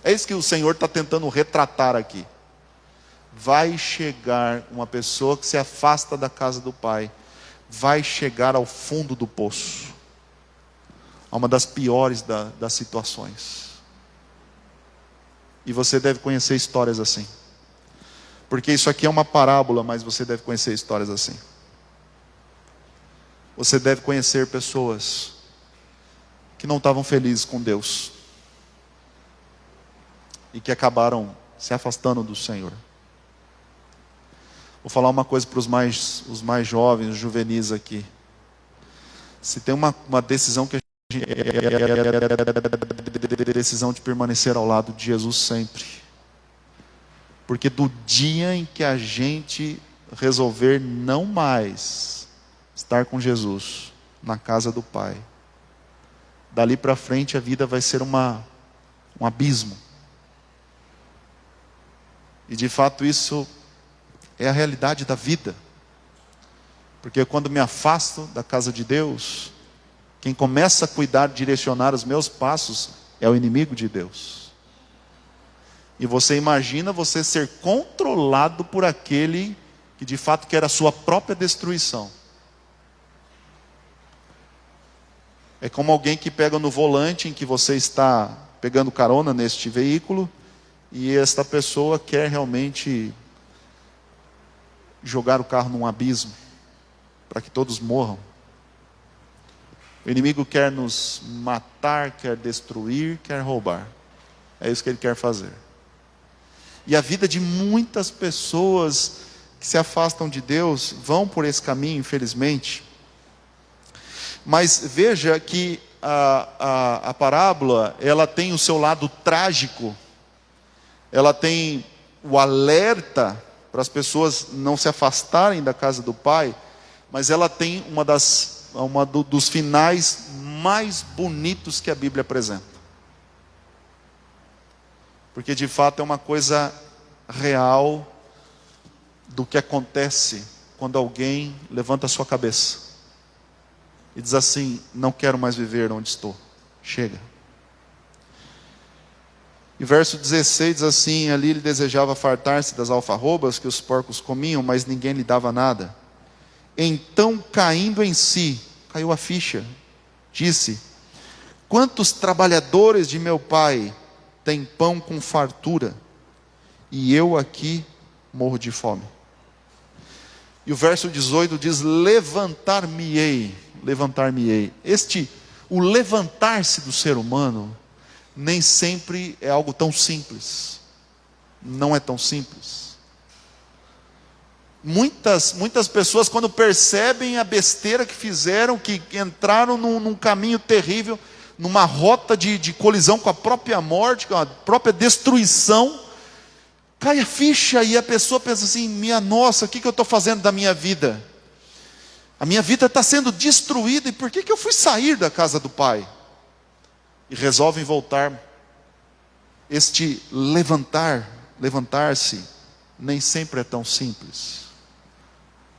É isso que o Senhor está tentando retratar aqui. Vai chegar uma pessoa que se afasta da casa do Pai, vai chegar ao fundo do poço, a uma das piores das situações. E você deve conhecer histórias assim. Porque isso aqui é uma parábola, mas você deve conhecer histórias assim. Você deve conhecer pessoas que não estavam felizes com Deus e que acabaram se afastando do Senhor. Vou falar uma coisa para os mais jovens, os juvenis aqui. Se tem uma decisão que a gente é a decisão de permanecer ao lado de Jesus sempre. Porque do dia em que a gente resolver não mais estar com Jesus na casa do Pai, dali para frente a vida vai ser um abismo. E de fato isso é a realidade da vida. Porque quando me afasto da casa de Deus, quem começa a cuidar, direcionar os meus passos é o inimigo de Deus. E você imagina você ser controlado por aquele que de fato quer a sua própria destruição. É como alguém que pega no volante em que você está pegando carona neste veículo e esta pessoa quer realmente jogar o carro num abismo para que todos morram. O inimigo quer nos matar, quer destruir, quer roubar. É isso que ele quer fazer. E a vida de muitas pessoas que se afastam de Deus vão por esse caminho, infelizmente. Mas veja que a parábola, ela tem o seu lado trágico, ela tem o alerta para as pessoas não se afastarem da casa do Pai, mas ela tem dos finais mais bonitos que a Bíblia apresenta. Porque de fato é uma coisa real do que acontece quando alguém levanta a sua cabeça e diz assim: não quero mais viver onde estou, chega. E verso 16 diz assim: ali ele desejava fartar-se das alfarrobas que os porcos comiam, mas ninguém lhe dava nada. Então, caindo em si, caiu a ficha, disse: quantos trabalhadores de meu pai têm pão com fartura, e eu aqui morro de fome. E o verso 18 diz: levantar-me-ei. O levantar-se do ser humano nem sempre é algo tão simples. Não é tão simples. Muitas pessoas, quando percebem a besteira que fizeram, que entraram num caminho terrível, numa rota de colisão com a própria morte, com a própria destruição, cai a ficha e a pessoa pensa assim: minha nossa, o que eu estou fazendo da minha vida? A minha vida está sendo destruída, e por que eu fui sair da casa do Pai? E resolvem voltar. Este levantar-se, nem sempre é tão simples.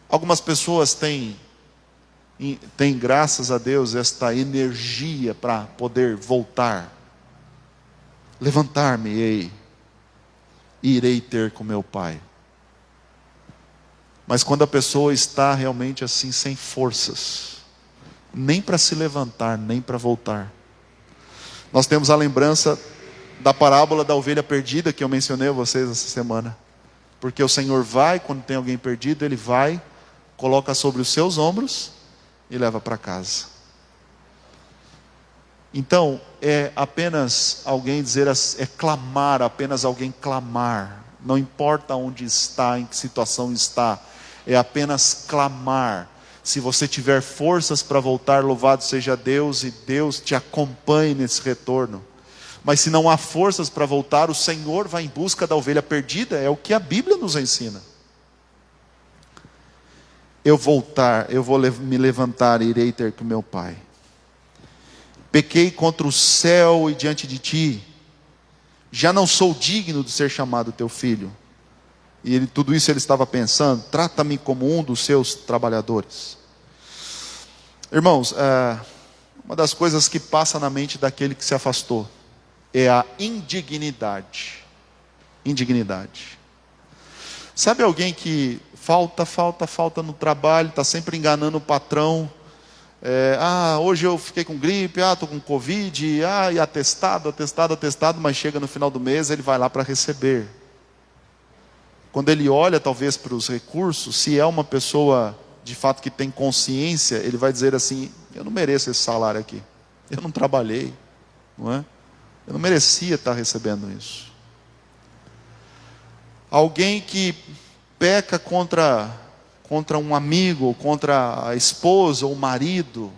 Algumas pessoas têm, graças a Deus, esta energia para poder voltar. Levantar-me-ei, irei ter com meu Pai. Mas quando a pessoa está realmente assim, sem forças, nem para se levantar, nem para voltar. Nós temos a lembrança da parábola da ovelha perdida, que eu mencionei a vocês essa semana. Porque o Senhor vai, quando tem alguém perdido, Ele vai, coloca sobre os seus ombros e leva para casa. Então, é apenas alguém dizer, é clamar, apenas alguém clamar. Não importa onde está, em que situação está, é apenas clamar. Se você tiver forças para voltar, louvado seja Deus, e Deus te acompanhe nesse retorno. Mas se não há forças para voltar, o Senhor vai em busca da ovelha perdida, é o que a Bíblia nos ensina. Eu vou me levantar e irei ter com meu Pai. Pequei contra o céu e diante de ti, já não sou digno de ser chamado teu filho. E tudo isso ele estava pensando: trata-me como um dos seus trabalhadores. Irmãos, uma das coisas que passa na mente daquele que se afastou é a indignidade. Indignidade. Sabe alguém que falta no trabalho, está sempre enganando o patrão? Hoje eu fiquei com gripe, estou com Covid, e atestado, mas chega no final do mês, ele vai lá para receber. quando ele olha talvez para os recursos, se é uma pessoa de fato que tem consciência, ele vai dizer assim: eu não mereço esse salário aqui, eu não trabalhei, não é? Eu não merecia estar recebendo isso. Alguém que peca contra um amigo, contra a esposa ou o marido,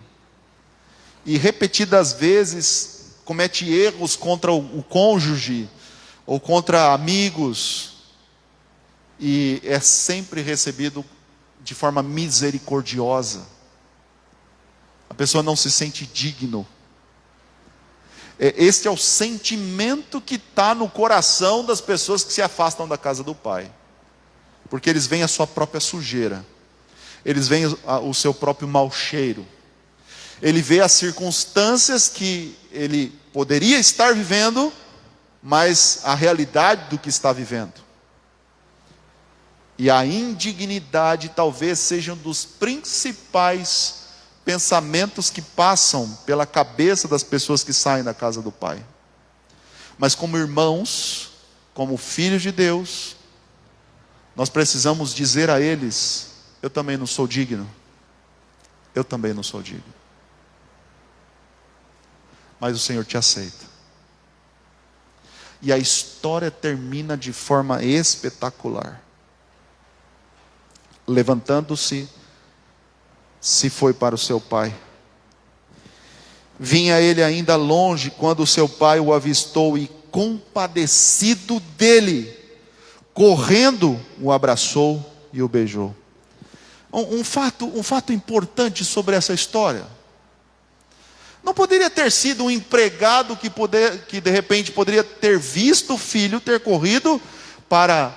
e repetidas vezes comete erros contra o cônjuge, ou contra amigos, e é sempre recebido de forma misericordiosa. A pessoa não se sente digno. Este é o sentimento que está no coração das pessoas que se afastam da casa do Pai. Porque eles veem a sua própria sujeira. Eles veem o seu próprio mau cheiro. Ele vê as circunstâncias que ele poderia estar vivendo, mas a realidade do que está vivendo. E a indignidade talvez seja um dos principais pensamentos que passam pela cabeça das pessoas que saem da casa do Pai. Mas como irmãos, como filhos de Deus, nós precisamos dizer a eles: eu também não sou digno. Eu também não sou digno. Mas o Senhor te aceita. E a história termina de forma espetacular. Levantando-se, se foi para o seu pai. Vinha ele ainda longe quando o seu pai o avistou e, compadecido dele, correndo, o abraçou e o beijou. Um fato importante sobre essa história. Não poderia ter sido um empregado que de repente poderia ter visto o filho ter corrido para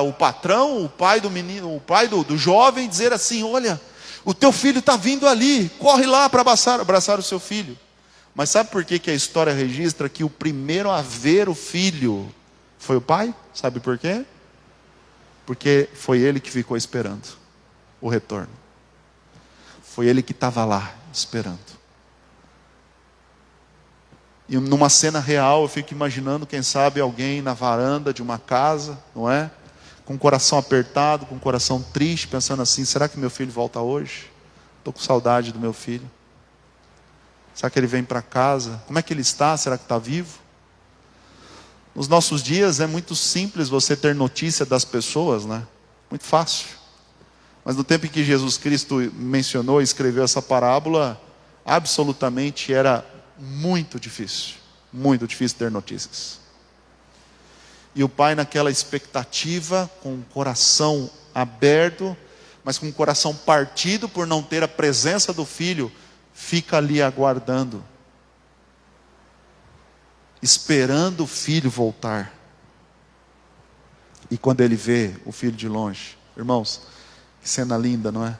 o patrão, o pai do menino, o pai do jovem, dizer assim: olha, o teu filho está vindo ali, corre lá para abraçar o seu filho. Mas sabe por que a história registra que o primeiro a ver o filho foi o pai? Sabe por quê? Porque foi ele que ficou esperando o retorno. Foi ele que estava lá esperando. E numa cena real, eu fico imaginando, quem sabe, alguém na varanda de uma casa, não é? Com o coração apertado, com o coração triste, pensando assim: será que meu filho volta hoje? Estou com saudade do meu filho. Será que ele vem para casa? Como é que ele está? Será que está vivo? Nos nossos dias é muito simples você ter notícia das pessoas, né? Muito fácil. Mas no tempo em que Jesus Cristo mencionou e escreveu essa parábola, absolutamente era muito difícil ter notícias. E o pai, naquela expectativa, com o coração aberto, mas com o coração partido por não ter a presença do filho, fica ali aguardando, esperando o filho voltar. E quando ele vê o filho de longe, irmãos, que cena linda, não é?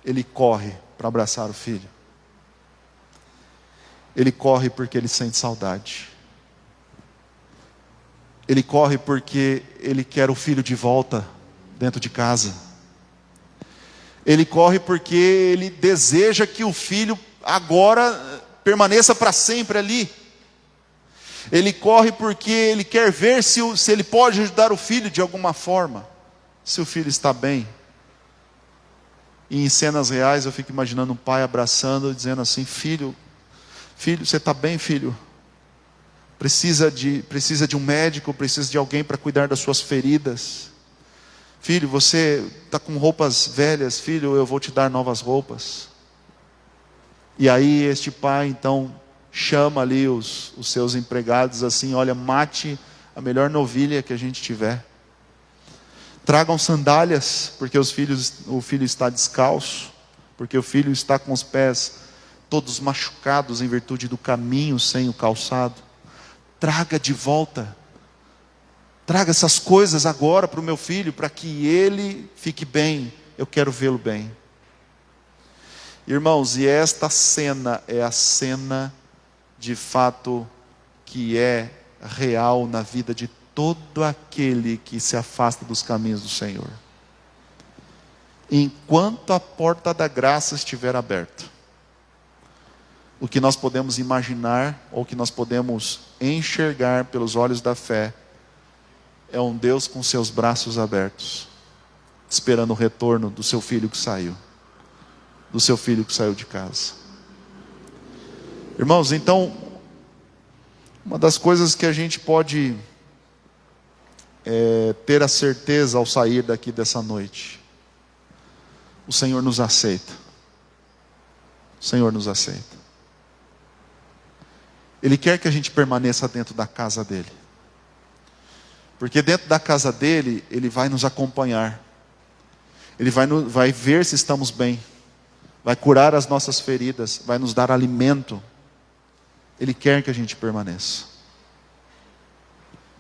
Ele corre para abraçar o filho. Ele corre porque ele sente saudade. Ele corre porque ele quer o filho de volta dentro de casa. Ele corre porque ele deseja que o filho agora permaneça para sempre ali. Ele corre porque ele quer ver se ele pode ajudar o filho de alguma forma, se o filho está bem. E em cenas reais eu fico imaginando um pai abraçando, dizendo assim: filho, você está bem, filho? Precisa de um médico, precisa de alguém para cuidar das suas feridas. Filho, você está com roupas velhas, filho, eu vou te dar novas roupas. E aí este pai então chama ali os seus empregados assim: olha, mate a melhor novilha que a gente tiver. Tragam sandálias, porque o filho está descalço, porque o filho está com os pés todos machucados em virtude do caminho sem o calçado. Traga de volta. Traga essas coisas agora para o meu filho, para que ele fique bem. Eu quero vê-lo bem. Irmãos, e esta cena é a cena de fato que é real na vida de todo aquele que se afasta dos caminhos do Senhor. Enquanto a porta da graça estiver aberta, o que nós podemos imaginar, ou que nós podemos enxergar pelos olhos da fé, é um Deus com seus braços abertos, esperando o retorno do seu filho que saiu, do seu filho que saiu de casa. Irmãos, então, uma das coisas que a gente pode ter a certeza ao sair daqui dessa noite, o Senhor nos aceita. O Senhor nos aceita. Ele quer que a gente permaneça dentro da casa dele. Porque dentro da casa dele, ele vai nos acompanhar. Ele vai ver se estamos bem. Vai curar as nossas feridas. Vai nos dar alimento. Ele quer que a gente permaneça.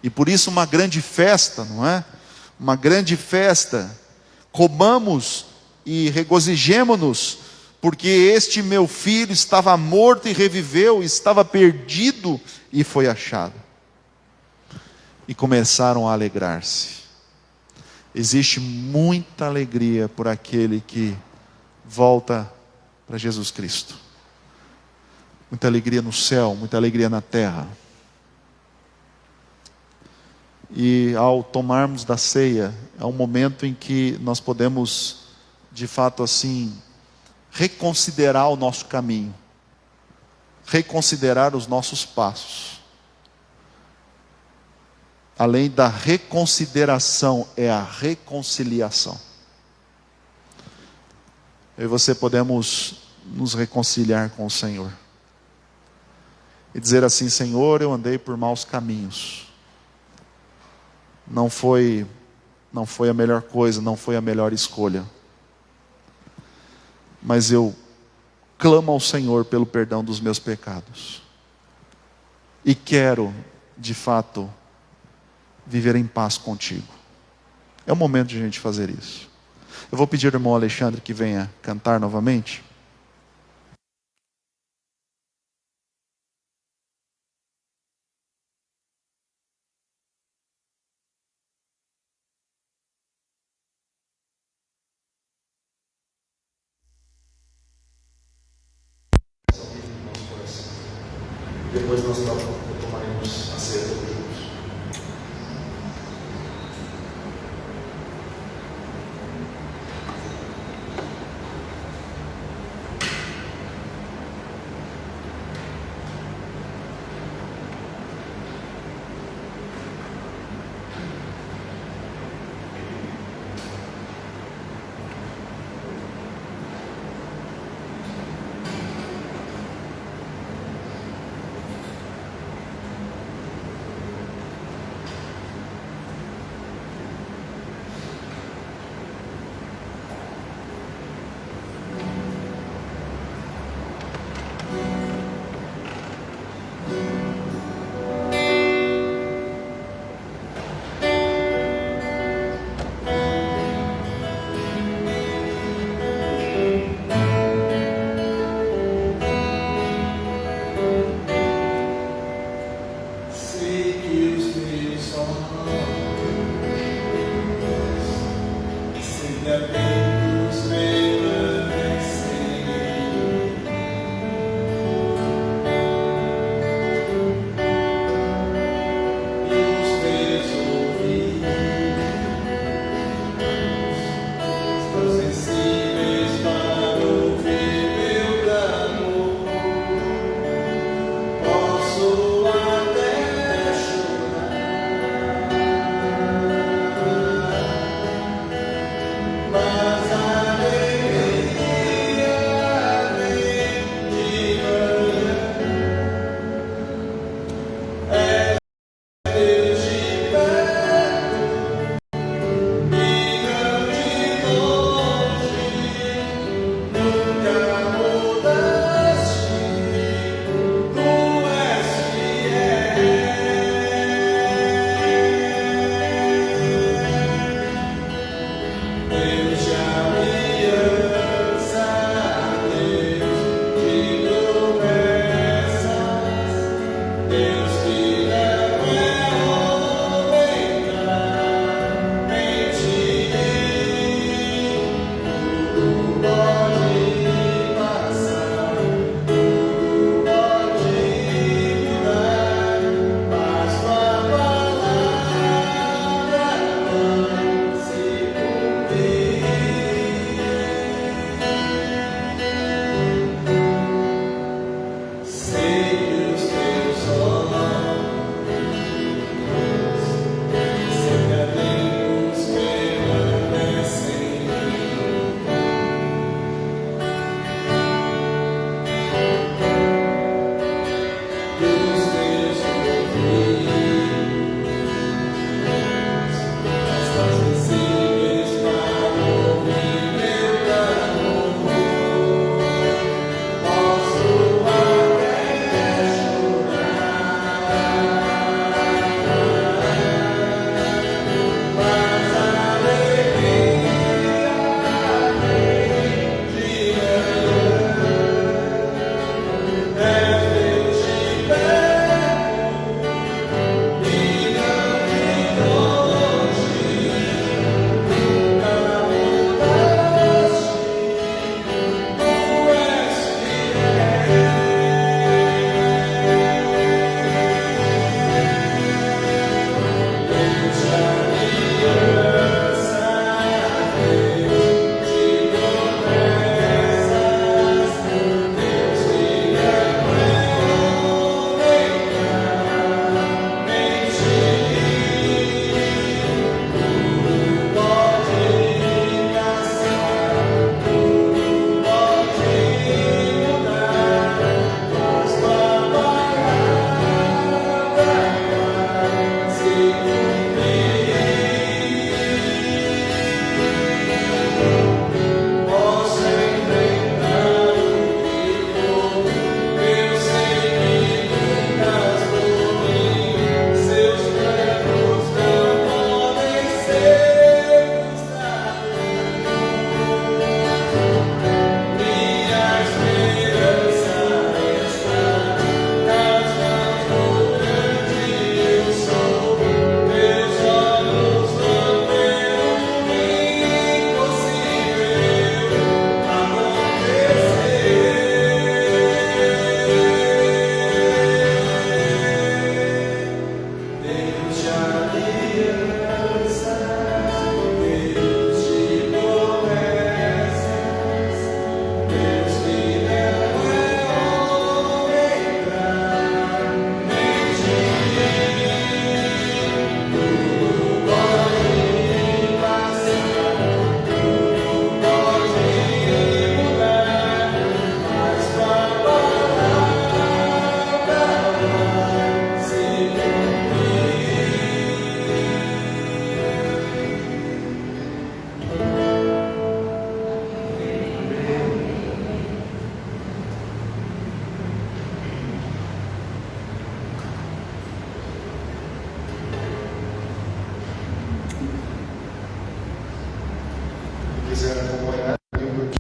E por isso uma grande festa, não é? Uma grande festa. Comamos e regozijemo-nos, porque este meu filho estava morto e reviveu, estava perdido e foi achado. E começaram a alegrar-se. Existe muita alegria por aquele que volta para Jesus Cristo. Muita alegria no céu, muita alegria na terra. E ao tomarmos da ceia, é um momento em que nós podemos, de fato assim, reconsiderar o nosso caminho, reconsiderar os nossos passos. Além da reconsideração, é a reconciliação. Eu e você podemos nos reconciliar com o Senhor. E dizer assim: Senhor, eu andei por maus caminhos. Não foi a melhor coisa, não foi a melhor escolha. Mas eu clamo ao Senhor pelo perdão dos meus pecados. E quero, de fato, viver em paz contigo. É o momento de a gente fazer isso. Eu vou pedir ao irmão Alexandre que venha cantar novamente. Depois nós tomaremos a ceia todos juntos. quiser acompanhar, livro aqui.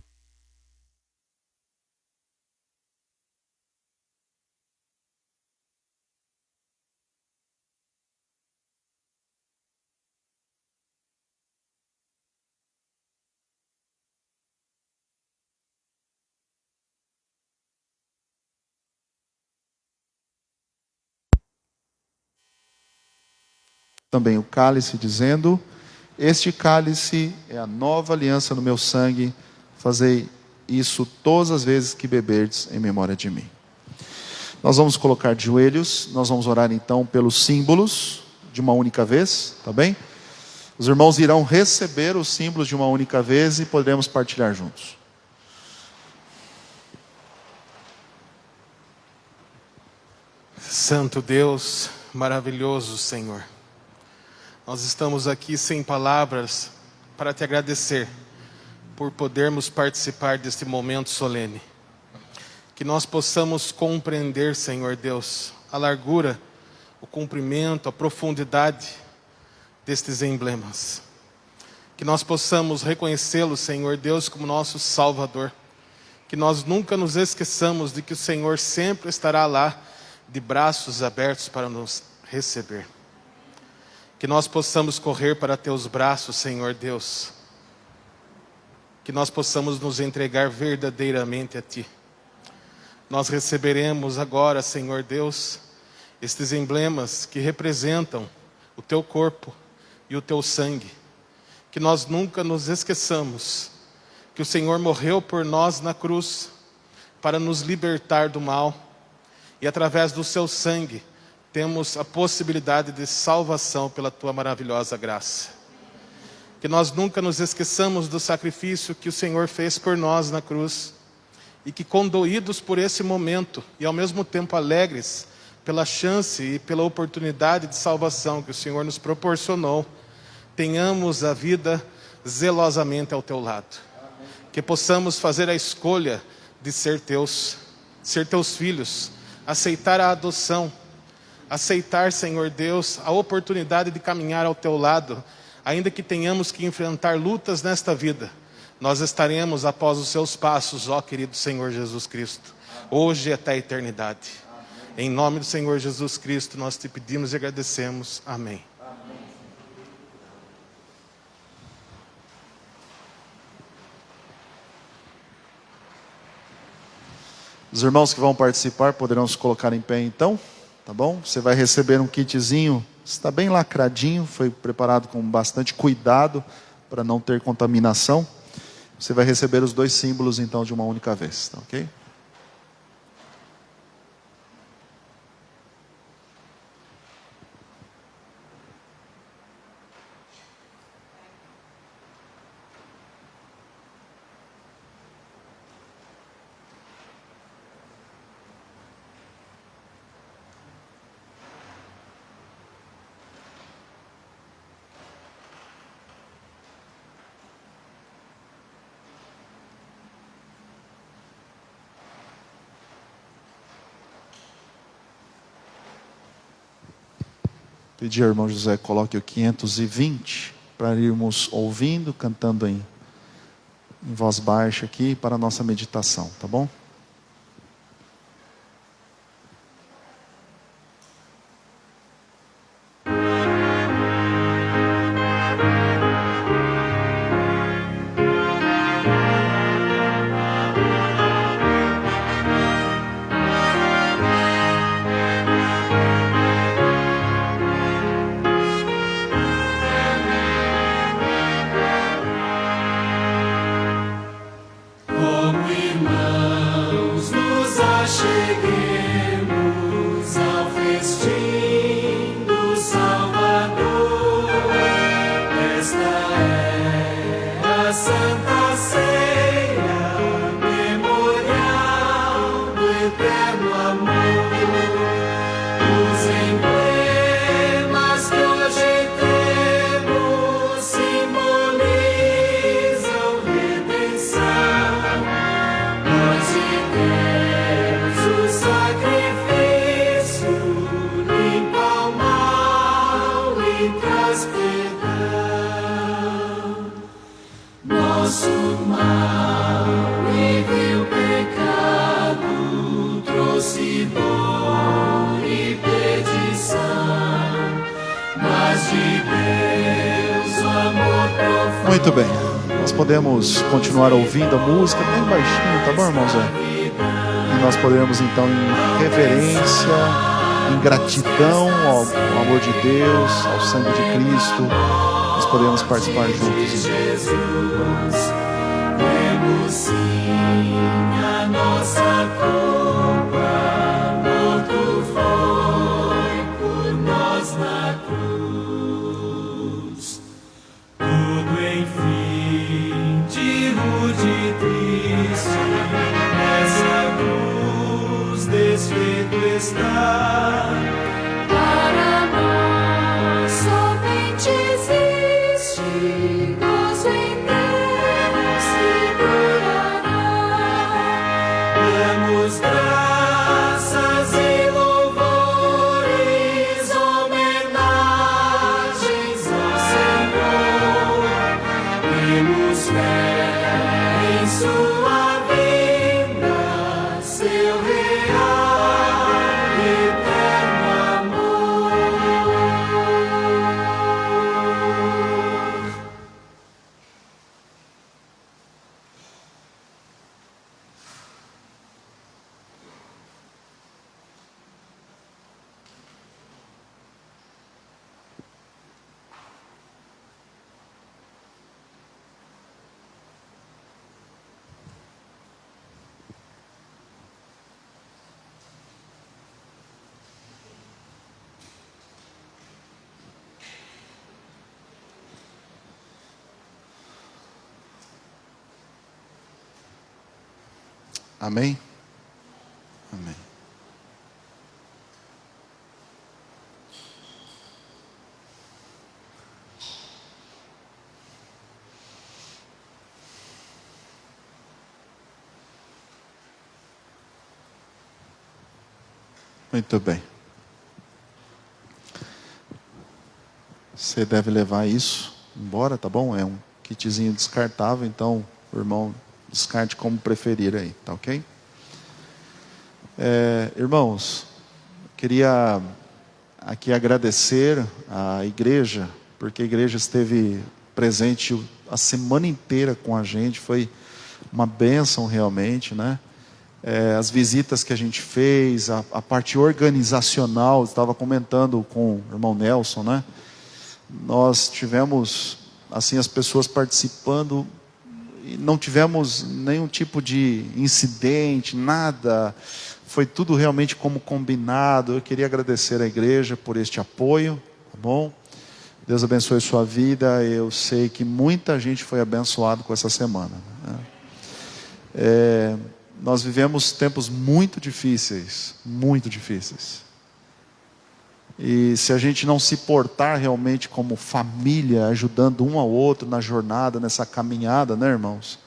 Também o cálice, dizendo: este cálice é a nova aliança no meu sangue, fazei isso todas as vezes que beberdes em memória de mim. Nós vamos colocar de joelhos, nós vamos orar então pelos símbolos de uma única vez, tá bem? Os irmãos irão receber os símbolos de uma única vez e poderemos partilhar juntos. Santo Deus, maravilhoso Senhor, nós estamos aqui sem palavras para te agradecer por podermos participar deste momento solene. Que nós possamos compreender, Senhor Deus, a largura, o comprimento, a profundidade destes emblemas. Que nós possamos reconhecê-lo, Senhor Deus, como nosso Salvador. Que nós nunca nos esqueçamos de que o Senhor sempre estará lá, de braços abertos para nos receber. Que nós possamos correr para teus braços, Senhor Deus. Que nós possamos nos entregar verdadeiramente a Ti. Nós receberemos agora, Senhor Deus, estes emblemas que representam o Teu corpo e o Teu sangue. Que nós nunca nos esqueçamos que o Senhor morreu por nós na cruz para nos libertar do mal. E através do Seu sangue temos a possibilidade de salvação pela Tua maravilhosa graça. Que nós nunca nos esqueçamos do sacrifício que o Senhor fez por nós na cruz. E que, condoídos por esse momento e ao mesmo tempo alegres pela chance e pela oportunidade de salvação que o Senhor nos proporcionou, tenhamos a vida zelosamente ao Teu lado. Que possamos fazer a escolha de ser Teus filhos, aceitar a adoção, aceitar, Senhor Deus, a oportunidade de caminhar ao Teu lado, ainda que tenhamos que enfrentar lutas nesta vida. Nós estaremos após os Seus passos, ó querido Senhor Jesus Cristo, hoje e até a eternidade. Em nome do Senhor Jesus Cristo, nós te pedimos e agradecemos. Amém. Os irmãos que vão participar poderão se colocar em pé então, tá bom? Você vai receber um kitzinho, está bem lacradinho, foi preparado com bastante cuidado para não ter contaminação. Você vai receber os 2 símbolos então de uma única vez, tá ok? Pedir ao irmão José, coloque o 520, para irmos ouvindo, cantando em voz baixa aqui, para a nossa meditação, tá bom? Nosso e vil pecado trouxe dor e perdição, mas de Deus o amor profundo. Muito bem, nós podemos continuar ouvindo a música bem baixinho, tá bom, irmãos? E nós podemos então, em reverência, em gratidão ao amor de Deus, ao sangue de Cristo, nós podemos participar juntos. Jesus, vemos sim a nossa culpa, morto foi por nós na cruz. Tudo enfim de rude e triste, nessa cruz desfeito está. Para nós somente existe gozo em Deus que durará. Damos graças e louvores, homenagens ao Senhor. Temos fé em sua vinda, seu real eterno amor. Amém? Amém. Muito bem. Você deve levar isso embora, tá bom? É um kitzinho descartável, então, o irmão, descarte como preferir aí, tá ok? Irmãos, queria aqui agradecer à igreja, porque a igreja esteve presente a semana inteira com a gente, foi uma bênção realmente, né? As visitas que a gente fez, a parte organizacional, estava comentando com o irmão Nelson, né? Nós tivemos, assim, as pessoas participando e não tivemos nenhum tipo de incidente, nada, foi tudo realmente como combinado. Eu queria agradecer à igreja por este apoio, tá bom? Deus abençoe sua vida. Eu sei que muita gente foi abençoada com essa semana, né? Nós vivemos tempos muito difíceis, e se a gente não se portar realmente como família, ajudando um ao outro na jornada, nessa caminhada, né, irmãos?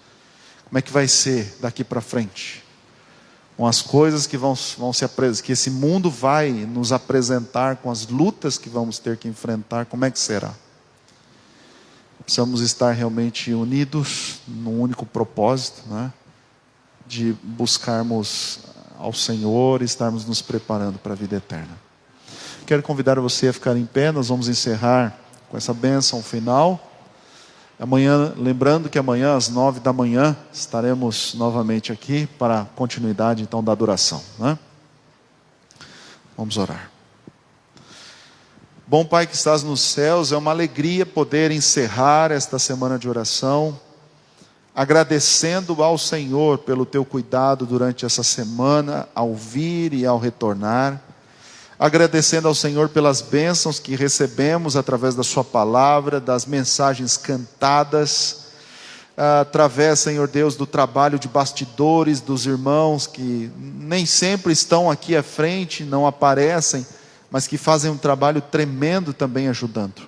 Como é que vai ser daqui para frente? Com as coisas que vão se apresentar, que esse mundo vai nos apresentar, com as lutas que vamos ter que enfrentar, como é que será? Precisamos estar realmente unidos num único propósito, né? De buscarmos ao Senhor e estarmos nos preparando para a vida eterna. Quero convidar você a ficar em pé. Nós vamos encerrar com essa bênção final. Amanhã, lembrando que amanhã às 9 da manhã estaremos novamente aqui para a continuidade então da adoração, né? Vamos orar. Bom Pai que estás nos céus, é uma alegria poder encerrar esta semana de oração, agradecendo ao Senhor pelo teu cuidado durante essa semana, ao vir e ao retornar, agradecendo ao Senhor pelas bênçãos que recebemos através da sua palavra, das mensagens cantadas, através, Senhor Deus, do trabalho de bastidores dos irmãos que nem sempre estão aqui à frente, não aparecem, mas que fazem um trabalho tremendo também ajudando.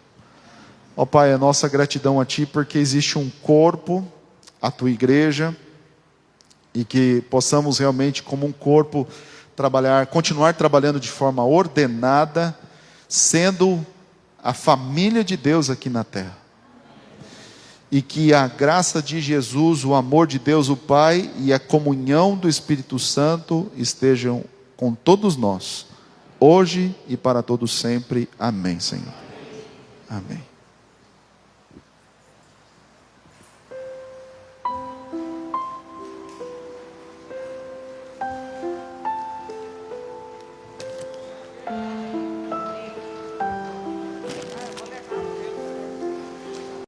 Ó Pai, a nossa gratidão a Ti, porque existe um corpo, a Tua igreja, e que possamos realmente como um corpo continuar trabalhando de forma ordenada, sendo a família de Deus aqui na terra. e que a graça de Jesus, o amor de Deus o Pai e a comunhão do Espírito Santo estejam com todos nós, hoje e para todos sempre. Amém, Senhor. Amém.